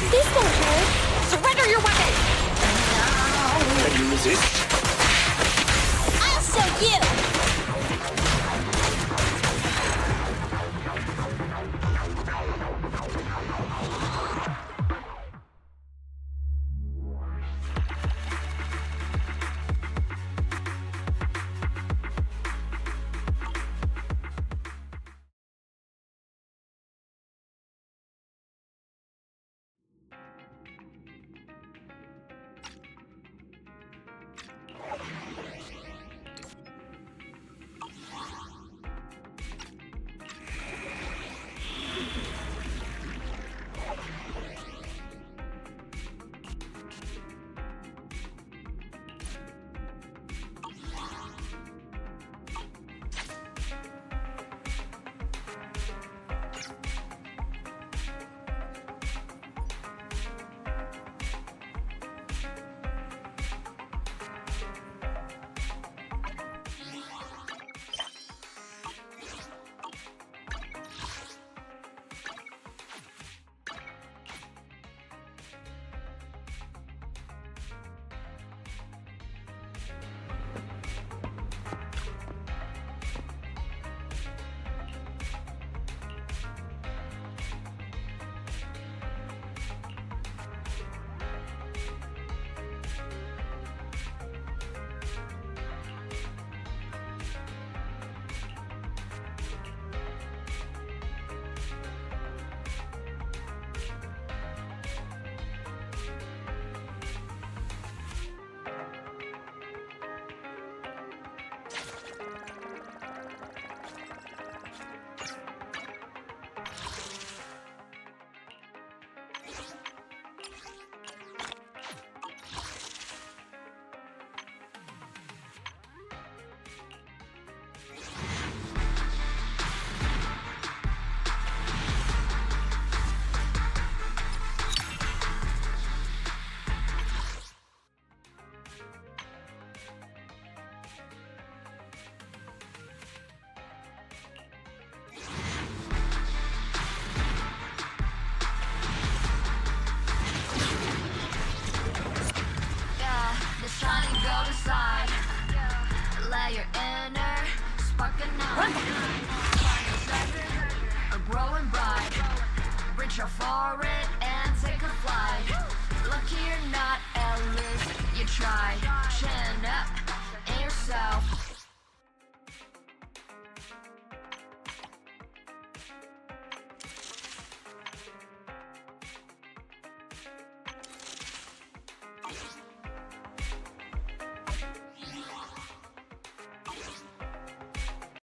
This won't hurt. Surrender your weapon! Can you resist? I'll show you! Reach for it and take a flight. Lucky or not, at least you tried. Chin up.